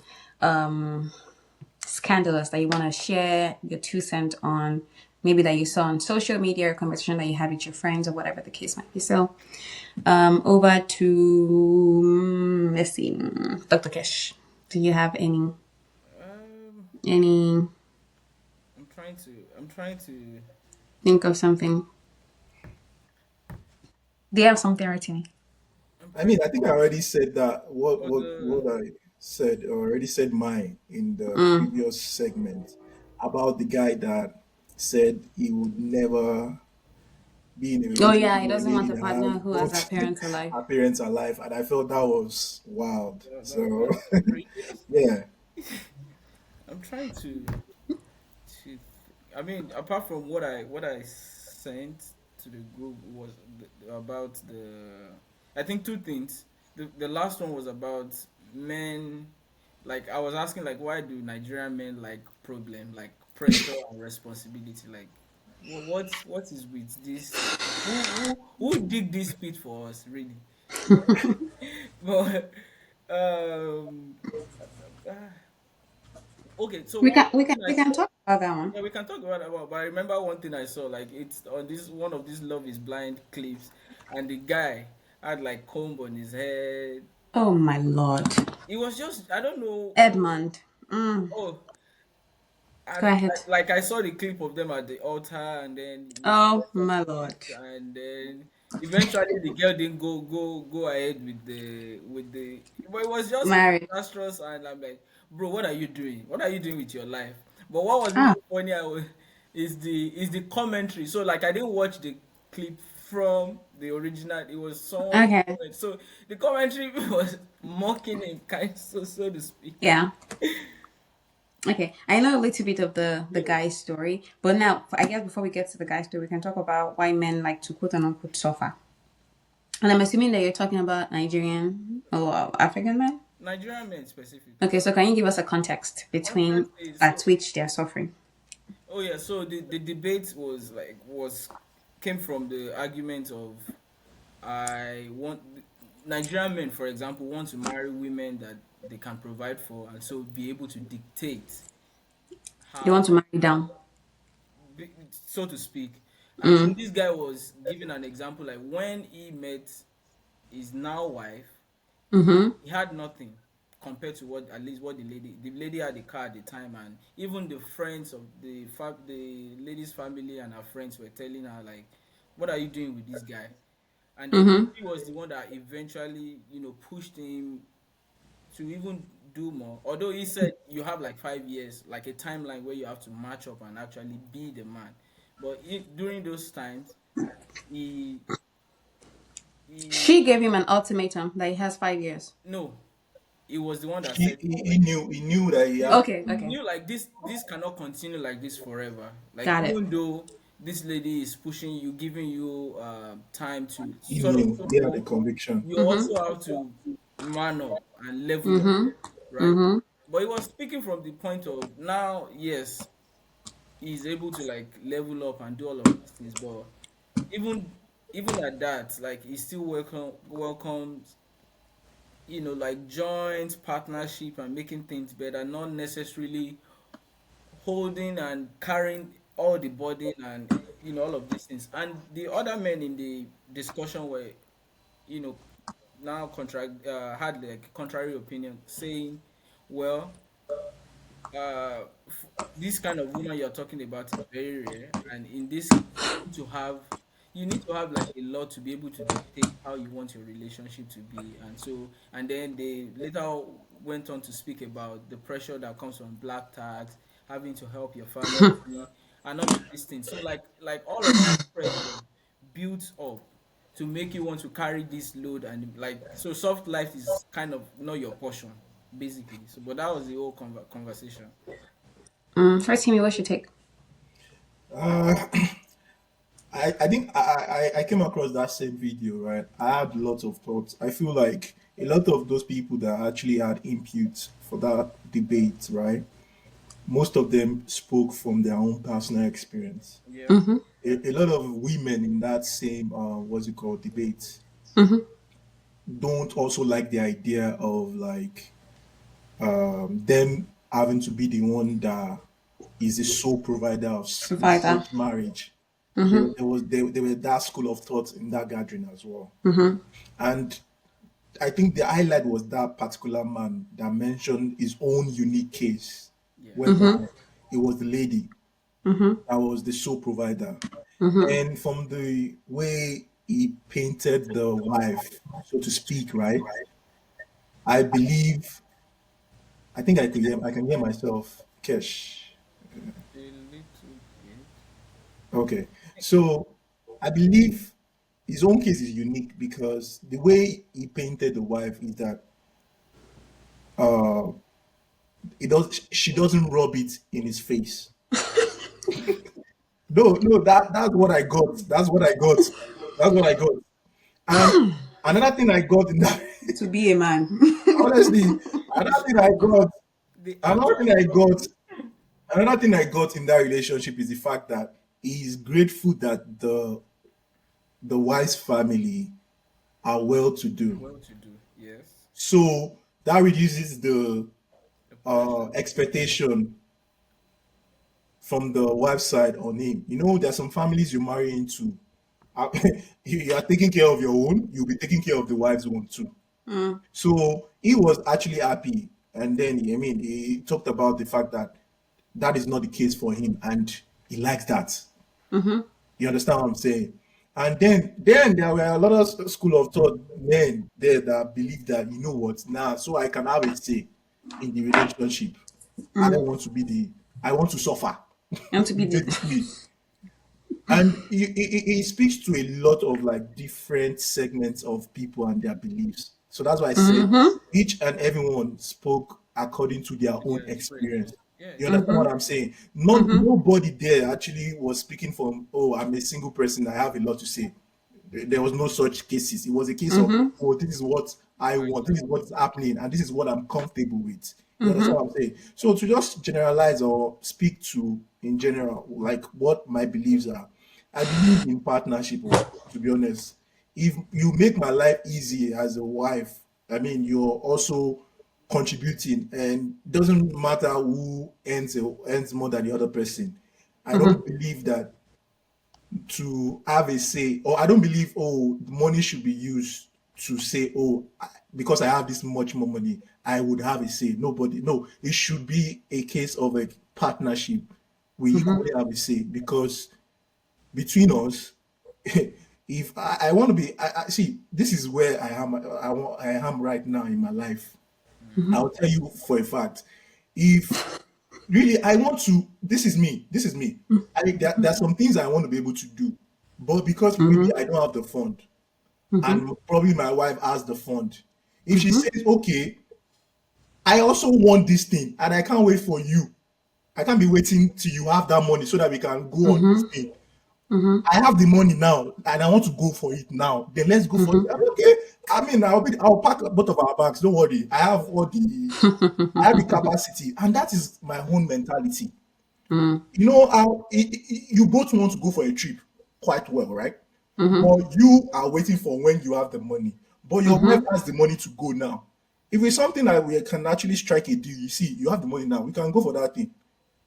scandalous that you want to share your 2 cents on, maybe that you saw on social media or conversation that you had with your friends or whatever the case might be. So, over to let's see, Dr. Kesh. Do you have Um, any I'm trying to. think of something? Do you have something written? I'm I trying mean, I think I already said that for the. what I said already said mine in the previous segment about the guy that said he would never be in a Oh relationship yeah, he with a doesn't want lady a that has partner who has both her parents alive. her parents alive, and I felt that was wild. So That's outrageous. yeah, I'm trying to. I mean, apart from what I sent to the group was about the. I think two things. The last one was about men. Like I was asking, like, why do Nigerian men like problem, like pressure and responsibility? Like, what is with this? Who dig this pit for us, really? But um, uh, okay. So We one can we one can thing we can talk about that one. yeah, we can talk about that, but I remember one thing I saw, like it's on this one of these Love Is Blind clips, and the guy had like comb on his head. Oh my lord, It was just I don't know. Edmund. Oh, Go and ahead. like I saw the clip of them at the altar, and then we Oh went on my the lord. date, and then eventually the girl didn't go ahead with the. But it was just Married. disastrous, and I'm like, bro, what are you doing? What are you doing with your life? But what was Ah, even funny is the commentary. So like I didn't watch the clip from the original. It was someone okay. comment. So the commentary was mocking him, kind so to speak. Yeah. Okay. I know a little bit of the guy's story, but now I guess before we get to the guy's story, we can talk about why men like to quote and unquote suffer. And I'm assuming that you're talking about Nigerian or African men. Nigerian men specifically. Okay, so can you give us a context between Honestly, at so which they're suffering? oh yeah, so the debate was like was came from the argument of I want Nigerian men, for example, want to marry women that they can provide for, and so be able to dictate They want how, to marry down. so to speak. And so this guy was giving an example like when he met his now wife, he had nothing compared to what, at least what the lady had a car at the time, and even the friends of the lady's family and her friends were telling her like, what are you doing with this guy? And then he was the one that eventually, pushed him to even do more. Although he said you have like 5 years, like a timeline where you have to match up and actually be the man. But during those times, he he She gave him an ultimatum that he has 5 years. no, he was the one that He, said he, he knew he knew that he had Okay, he okay. knew like this cannot continue like this forever. Like Got it. even though this lady is pushing you, giving you time to sort of healing. They had a grow, conviction. you also have to man up and level up, right? But he was speaking from the point of now, yes, he's able to like level up and do all of these things, but even even at that, like he still welcomes, like joint partnership and making things better, not necessarily holding and carrying all the burden and all of these things. And the other men in the discussion were, you know, now had like contrary opinion, saying, well, this kind of woman you're talking about is very rare, and in this case, you need to have like a lot to be able to dictate how you want your relationship to be. And then they later went on to speak about the pressure that comes from black tax, having to help your family, and all of these things. So like all of this pressure builds up to make you want to carry this load, and like so soft life is kind of not your portion basically. So but that was the whole conversation. First, Timmy, what's your take? Uh, I think I came across that same video, right? I had lots of thoughts. I feel like a lot of those people that actually had input for that debate, right? Most of them spoke from their own personal experience. Yeah. A lot of women in that same what's it called debate don't also like the idea of like them having to be the one that is the sole provider of Provider. safe marriage. There were that school of thought in that gathering as well. And I think the highlight was that particular man that mentioned his own unique case, Yeah. whereby it was the lady that was the sole provider. And from the way he painted the wife, so to speak, right? I believe I can hear myself. Kesh. A little bit. Okay. So I believe his own case is unique because the way he painted the wife is that uh she doesn't rub it in his face. No, that's what I got. That's what I got. That's what I got. And another thing I got in that To be a man. honestly, another thing I got The another thing actual I got another thing I got in that relationship is the fact that he is grateful that the wife's family are well to do. well to do. Yes. So that reduces the The pressure. expectation from the wife's side on him. You know, there's some families you marry into. uh, you are taking care of your own, you'll be taking care of the wife's own too. So he was actually happy. And then, I mean, he talked about the fact that that is not the case for him. And he likes that. You understand what I'm saying? And then there were a lot of school of thought men there that believe that, you know what, now, so I can have a say in the relationship. I don't want to be I want to suffer, And to be the. basically. And he speaks to a lot of like different segments of people and their beliefs. So that's why I said each and everyone spoke according to their To own their experience. experience. Yeah, You yeah. understand what I'm saying? Nobody there actually was speaking from, oh, I'm a single person, I have a lot to say. There was no such cases. It was a case of, oh, this is what I I want, this is do. what's happening, and this is what I'm comfortable with. You understand what I'm saying? So to just generalize or speak to in general, like what my beliefs are, I believe in partnership. Oh, to be honest, if you make my life easy as a wife, I mean, you're also contributing, and doesn't matter who earns more than the other person. I don't believe that to have a say, or I don't believe, oh, money should be used to say, oh, because I have this much more money, I would have a say. Nobody, no, it should be a case of a partnership. We equally have a say because between us, if I want to be, I see, this is where I am right now in my life. I'll tell you for a fact. If really I want to, this is me. There's some things I want to be able to do, but because maybe I don't have the fund, and probably my wife has the fund. If she says, okay, I also want this thing, and I can't wait for you. I can't be waiting till you have that money so that we can go on this thing. I have the money now and I want to go for it now. Then let's go for it. I'm okay. I mean, I'll pack both of our bags. Don't worry. I have the capacity, and that is my own mentality. You know how you both want to go for a trip quite well, right? But you are waiting for when you have the money. But your wife has the money to go now. If it's something that we can actually strike a deal, you see, you have the money now. We can go for that thing.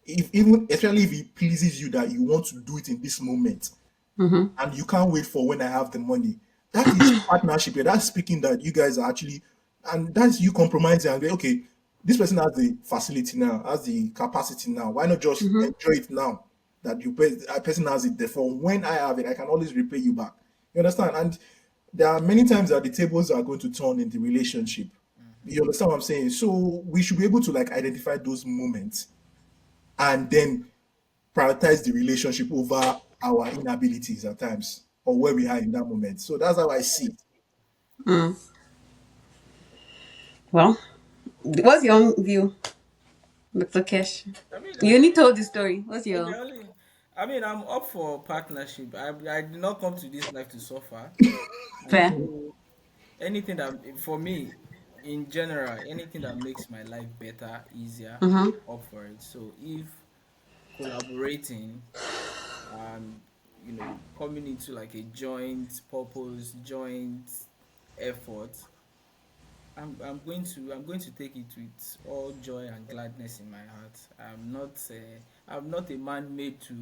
If even especially if it pleases you that you want to do it in this moment, and you can't wait for when I have the money. That is partnership. Yeah. That's speaking that you guys are actually, and that's you compromising and go, okay, this person has the facility now, has the capacity now. Why not just enjoy it now? That a person has it. Therefore, when I have it, I can always repay you back. You understand? And there are many times that the tables are going to turn in the relationship. You understand what I'm saying? So we should be able to like identify those moments and then prioritize the relationship over our inabilities at times or where we are in that moment. So that's how I see it. Well, what's your own view, Dr. Kesh? I mean, You only told the story. What's okay, your I mean, I'm up for partnership. I did not come to this life to suffer, and fair? so anything that for me, in general, anything that makes my life better, easier, I'm up for it. So if collaborating and coming into like a joint purpose, joint effort, I'm going to take it with all joy and gladness in my heart. I'm not a man made to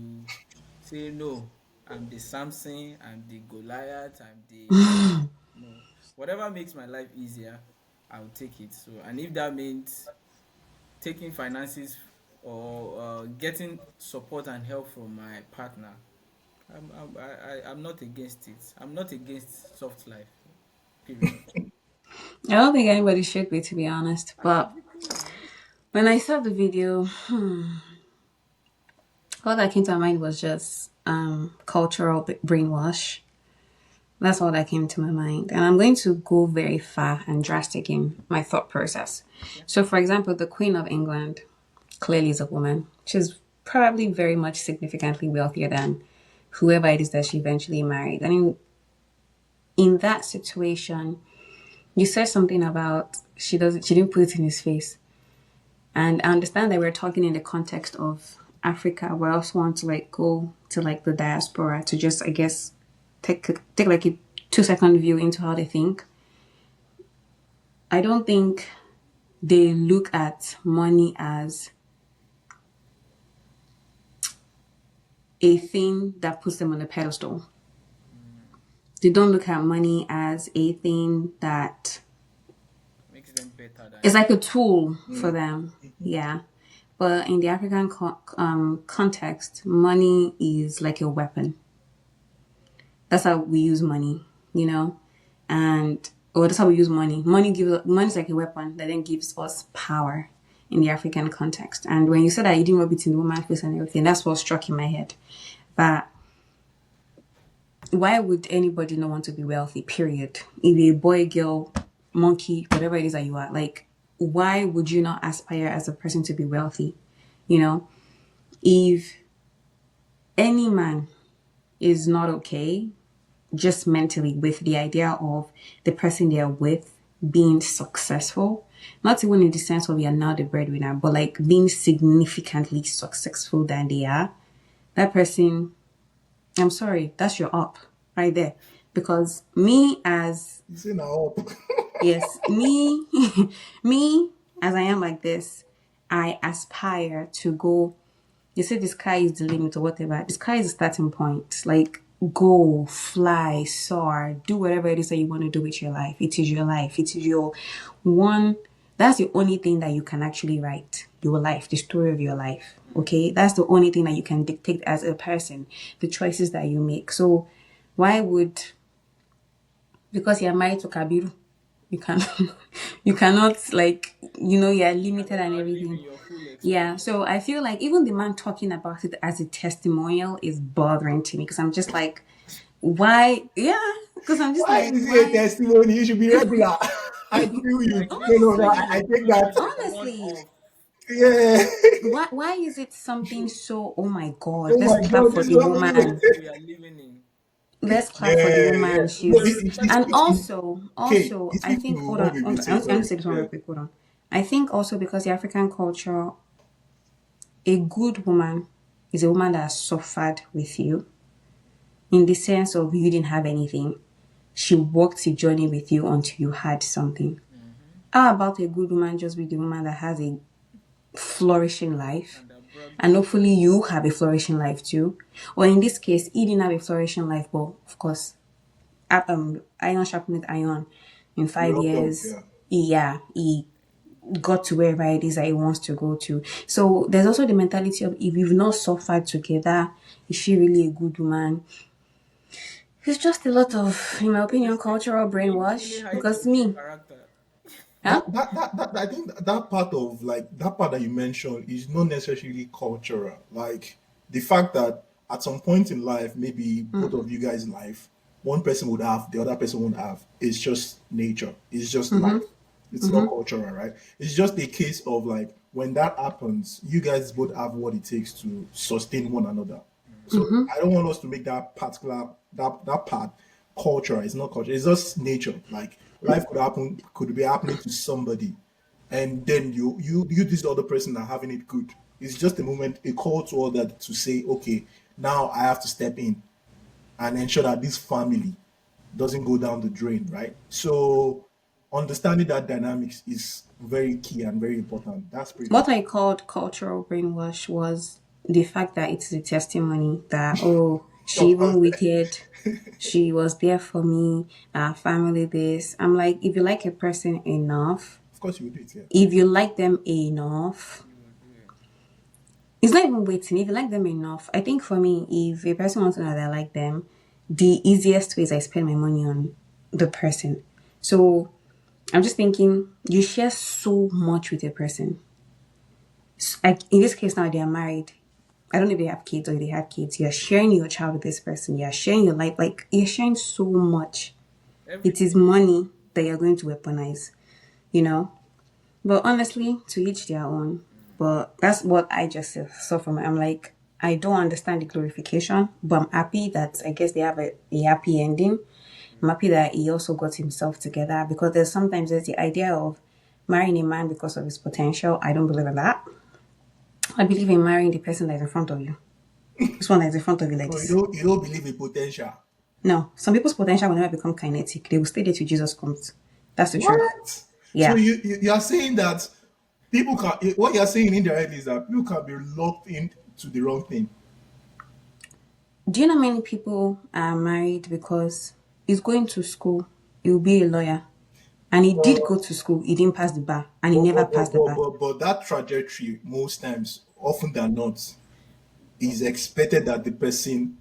say no. I'm the Samson, I'm the Goliath, I'm the no. Whatever makes my life easier, I'll take it. So, and if that means taking finances or getting support and help from my partner, I'm not against it. I'm not against soft life. Period. I don't think anybody should be, to be honest. But when I saw the video, all that came to my mind was just cultural brainwash. That's all that came to my mind. And I'm going to go very far and drastic in my thought process. So, for example, the Queen of England clearly is a woman. She's probably very much significantly wealthier than whoever it is that she eventually married. And in that situation, you said something about she didn't put it in his face. And I understand that we're talking in the context of Africa. We also want to like go to like the diaspora to just, I guess, take like a 2-second view into how they think. I don't think they look at money as a thing that puts them on a pedestal. They don't look at money as a thing that Makes them better than it's like a tool for them. Yeah. But in the African context, money is like a weapon. That's how we use money, and that's how we use money. Money's like a weapon that then gives us power in the African context. And when you said that you didn't rub it in the woman's face and everything, that's what struck in my head. But why would anybody not want to be wealthy? Period. If a boy, girl, monkey, whatever it is that you are, like, why would you not aspire as a person to be wealthy? If any man is not okay just mentally with the idea of the person they are with being successful, not even in the sense of you're now the breadwinner, but like being significantly successful than they are, that person I'm sorry, that's your up right there. Because me as You say now up. yes, me me as I am like this, I aspire to go. You say the sky is the limit or whatever. The sky is the starting point. Like go, fly, soar, do whatever it is that you want to do with your life. It is your life. It is your one. That's the only thing that you can actually write. Your life, the story of your life. Okay, that's the only thing that you can dictate as a person. The choices that you make. So, why would because you're married to Kabiru, you can you cannot like you're limited Cannot and outlive in everything. your full Yeah, expression. so I feel like even the man talking about it as a testimonial is bothering to me because I'm just like, why? Yeah, because I'm just Why like, is it a why? testimony? You should be regular. I feel you. Like you No, are no, no. seeing Honestly, I your take marriage that. like a honestly, one-off. Yeah. why is it You something should. so? Oh my God! Oh Let's my clap God, for this is the what This woman. is what we are living in. Let's clap for the yeah, yeah. woman. No, She's But it and speaks to also it I speaks to think hold what on, we've been I saying. want to Sorry. say this one Yeah. real quick. Hold on. I think also because the African culture, a good woman is a woman that has suffered with you in the sense of you didn't have anything. She walked the journey with you until you had something. Mm-hmm. How about a good woman just be the woman that has a flourishing life? And that brought And good hopefully things. you have a flourishing life too. Or in this case, he didn't have a flourishing life, but of course, iron sharpened iron. In We five all up. years, Yeah. he got to wherever it is that he wants to go to. So there's also the mentality of if you've not suffered together, is she really a good woman? It's just a lot of, in my opinion, cultural It really brainwash. hides Because your true me, character. huh? I think that part of like that part that you mentioned is not necessarily cultural. Like the fact that at some point in life, maybe both of you guys' life, one person would have, the other person won't have. It's just nature. It's just life. It's not cultural, right? It's just a case of like when that happens, you guys both have what it takes to sustain one another. So I don't want us to make that particular that part culture. It's not culture. It's just nature. Like life could be happening to somebody, and then you this other person are having it good. It's just a moment, a call to order to say, okay, now I have to step in and ensure that this family doesn't go down the drain, right? So understanding that dynamics is very key and very important. That's pretty What much. I called cultural brainwash was the fact that it's a testimony that, oh, she Of course, even waited, she was there for me, family this. I'm like, if you like a person enough, of course, you would do it. Yeah. if you like them enough, You will do it. it's not even waiting. If you like them enough, I think for me, if a person wants to know that I like them, the easiest way is I spend my money on the person. So I'm just thinking, you share so much with a person. Like in this case now, they are married. I don't know if they have kids or if they had kids. You're sharing your child with this person. You're sharing your life. Like you're sharing so much. It is Everything. money that you're going to weaponize, you know? But honestly, to each their own. But that's what I just saw from it. I'm like, I don't understand the glorification, but I'm happy that I guess they have a happy ending. I'm happy that he also got himself together because there's the idea of marrying a man because of his potential. I don't believe in that. I believe in marrying the person that is in front of you. This one that is in front of you like So this. you don't believe in potential. No, some people's potential will never become kinetic. They will stay there till Jesus comes. That's the truth. What? So Yeah. you are saying that people can what you're saying indirectly is that people can be locked into the wrong thing. Do you know many people are married because he's going to school, he'll be a lawyer. And he did But go to school, he didn't pass the bar, and he never passed the bar. but that trajectory most times, often than not, is expected that the person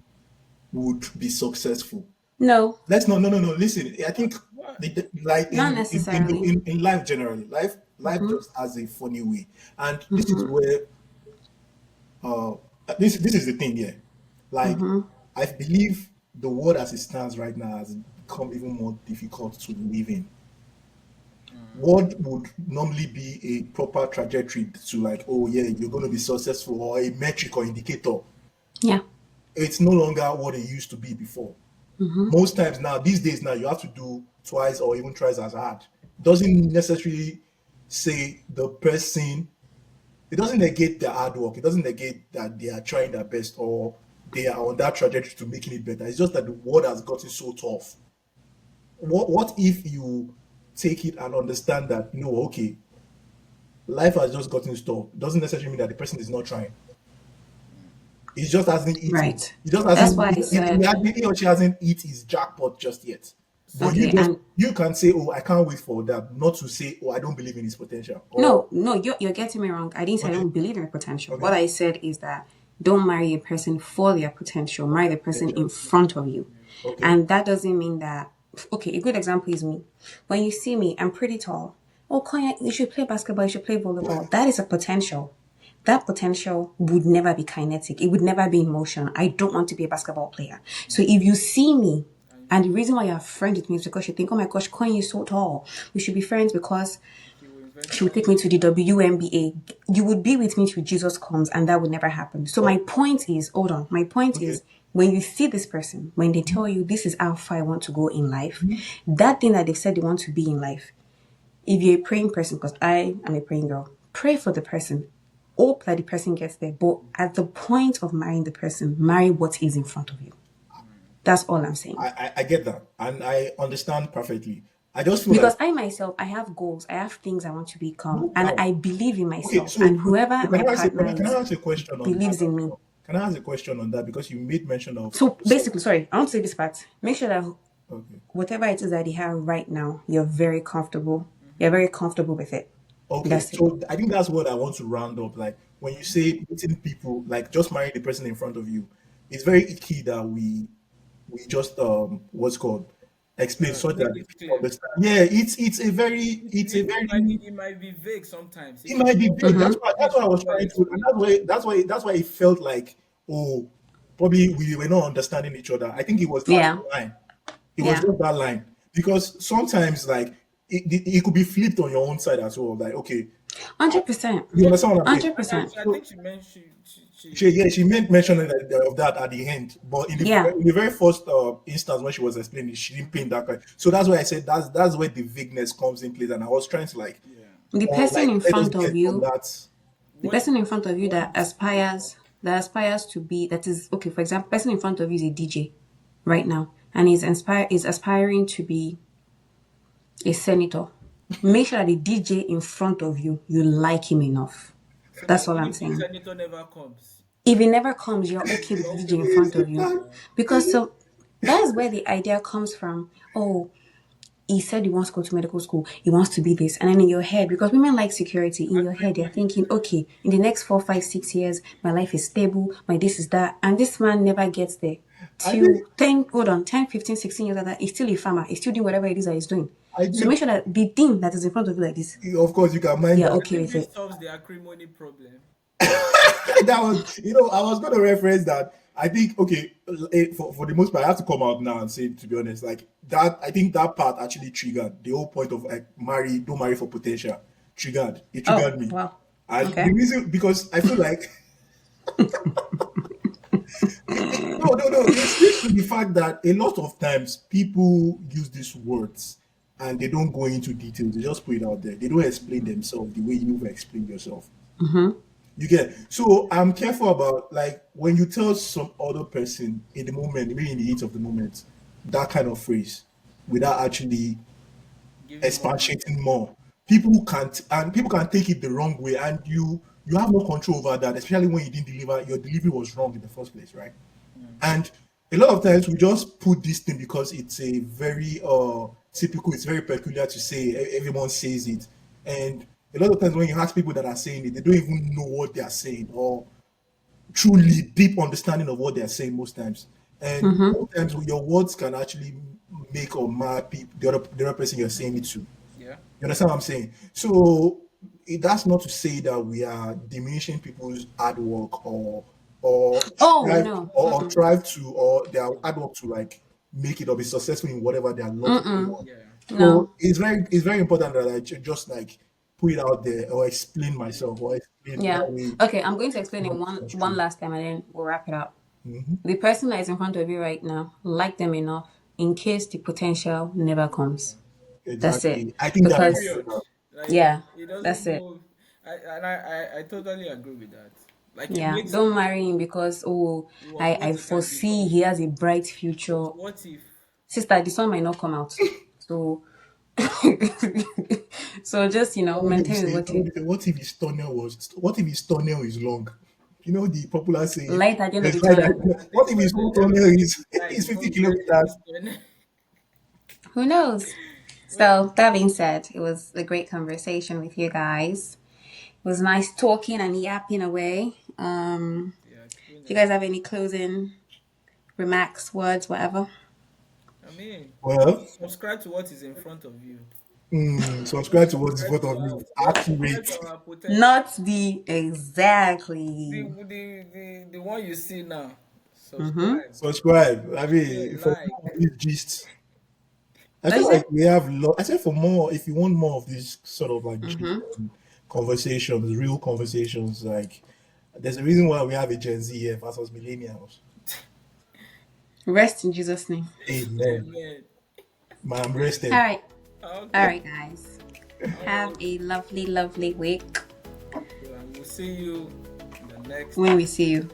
would be successful. No, Let's no. Listen, I think What? like not necessarily. in life generally, life just has a funny way, and this is where uh this is the thing here. Like I believe the world as it stands right now has become even more difficult to live in. What would normally be a proper trajectory to like, oh yeah, you're going to be successful or a metric or indicator, Yeah. it's no longer what it used to be before. Most times now, these days now, you have to do twice or even twice as hard. Doesn't necessarily say the person, it doesn't negate their hard work. It doesn't negate that they are trying their best or they are on that trajectory to making it better. It's just that the world has gotten so tough. What if you take it and understand that no, okay, life has just gotten tough. Doesn't necessarily mean that the person is not trying. He just hasn't eaten. Right. He just That's hasn't. why I said, He or she hasn't eat his jackpot just yet. But So okay, and you can say, oh, I can't wait for that. Not to say, oh, I don't believe in his potential. Or no, no, you're getting me wrong. I didn't say I okay, don't believe in your potential. okay, What I said is that don't marry a person for their potential, marry the person potential. in front of you. Okay, And that doesn't mean that, okay, a good example is me. When you see me, I'm pretty tall. Oh, Konya, you should play basketball, you should play volleyball. That is a potential. That potential would never be kinetic. It would never be in motion. I don't want to be a basketball player. So if you see me, and and the reason why you're friends with me is because you think, oh my gosh, Konya is so tall. We should be friends because she will invent she would one. take me to the WNBA. You would be with me till Jesus comes, and that would never happen. So my okay, point is, hold on. My point okay. is, when you see this person, when they tell you this is how far I want to go in life, Mhm. that thing that they said they want to be in life. If you're a praying person, because I am a praying girl, pray for the person. Hope that the person gets there. But at the point of marrying the person, marry what is in front of you. That's all I'm saying. I get that, and I understand perfectly. I just feel like Because I myself, I have goals, I have things I want to become, no and doubt. I believe in Okay, myself. so And whoever my can partner can I is ask a question on that believes as in me. well? Can I ask a question on that because you made mention of So you said basically, sorry, I want to say this part. Make sure that okay. whatever it is that you have right now, you're very comfortable. You're Mm-hmm. very comfortable with it. Okay, That's it. so I think that's what I want to round up. Like when you say meeting people, like just marry the person in front of you, it's very key that we just what's called explain so that Make the it people clear. understand. Yeah, it's a very It might be vague sometimes. it If you might be don't big. Mm-hmm. That's why I was well trying to, and explain. that's why it felt like oh probably we were not understanding each other. I think it was that Yeah. line. It was Yeah. just that line because sometimes like it could be flipped on your own side as well. Like okay, I, 100%. you understand what I'm saying? 100%. I So think she meant she she made mention of that at the end, but Yeah. in the very first instance when she was explaining, she didn't paint that. So that's why I said that's where the vagueness comes in place, and I was trying to like yeah. The or person like in let us front of get on you, that. the What person in front of you what that aspires to be, that is, okay, for example, person in front of you is a DJ right now, and is aspiring to be a senator. Make sure that the DJ in front of you, you like him enough. so that That's all even I'm if the saying. senator never comes, If it never comes, you're okay with you're the okay DJ in with it. front of you. Because so that's where the idea comes from. Oh, he said he wants to go to medical school, he wants to be this. And then in your head, because women like security, in your head, they're Acrimony. thinking, okay, in the next 4, 5, 6 years, my life is stable, my this is that. And this man never gets there. I think Till 10, hold on, 10, 15, 16 years later, he's still a farmer, he's still doing whatever it is that he's doing. I So think make sure that the thing that is in front of you like this, of course you can mind you're that. I okay think with this it. solves the acrimony problem. That was I was going to reference that. I think okay for the most part I have to come out now and say to be honest like that I think that part actually triggered the whole point of like don't marry for potential triggered it Oh, triggered me wow. and the Okay. reason because I feel like no it speaks to the fact that a lot of times people use these words and they don't go into details they just put it out there they don't explain themselves the way you've explained yourself. You get so I'm careful about like when you tell some other person in the moment, maybe in the heat of the moment, that kind of phrase without actually Giving more expatiating context. more. People can take it the wrong way and you have no control over that, especially when you didn't deliver your delivery was wrong in the first place, right? Mm. And a lot of times we just put this thing because it's a very typical, it's very peculiar to say. Everyone says it. And a lot of times when you ask people that are saying it, they don't even know what they are saying or truly deep understanding of what they are saying most times. And sometimes your words can actually make or mar the other person you're saying it to. You Yeah. understand what I'm saying? So that's not to say that we are diminishing people's hard work or Oh, strive no. or strive to or their hard work to like make it or be successful in whatever they are looking for. Yeah. So No. it's very important that I just like put it out there or explain myself or explain Yeah. that way Okay, I'm going to explain it not one construed. last time and then we'll wrap it up. Mhm. The person that is in front of you right now, like them enough in case the potential never comes. That's it. Exactly. I think that's Because Period. important. Like yeah, it doesn't that's it. go. I totally agree with that. Like it Yeah, makes don't marry him because what I if I foresee become he has a bright future. but what if Sister, the sun might not come out. So so just What if, maintain with what you what if his tunnel is long? You know the popular saying, light at the end of there's the light tunnel. at- I what think if by his the whole time tunnel you is die, is you 50 won't get kilometers? his turn. Who knows? Well, So that being said, it was a great conversation with you guys. It was nice talking and yapping away. yeah, it's been Do you guys have any closing remarks, words, whatever? I mean, Well, subscribe to what is in front of you. Don't subscribe to what is in subscribe front to of our me. don't subscribe Accurate. to our potential. Not the exactly. The one you see now. Mm-hmm. Subscribe, Subscribe. I share, mean, for like. more of these gist, I What you feel say? like we have. I said for more. If you want more of these sort of like gist Mm-hmm. and conversations, real conversations, like there's a reason why we have a Gen Z here versus millennials. Rest in Jesus' name. Amen. Amen. Man, I'm All rested. right. All Okay. right, guys. All Have right. a lovely, lovely week So, and we'll see you in the next when we see you.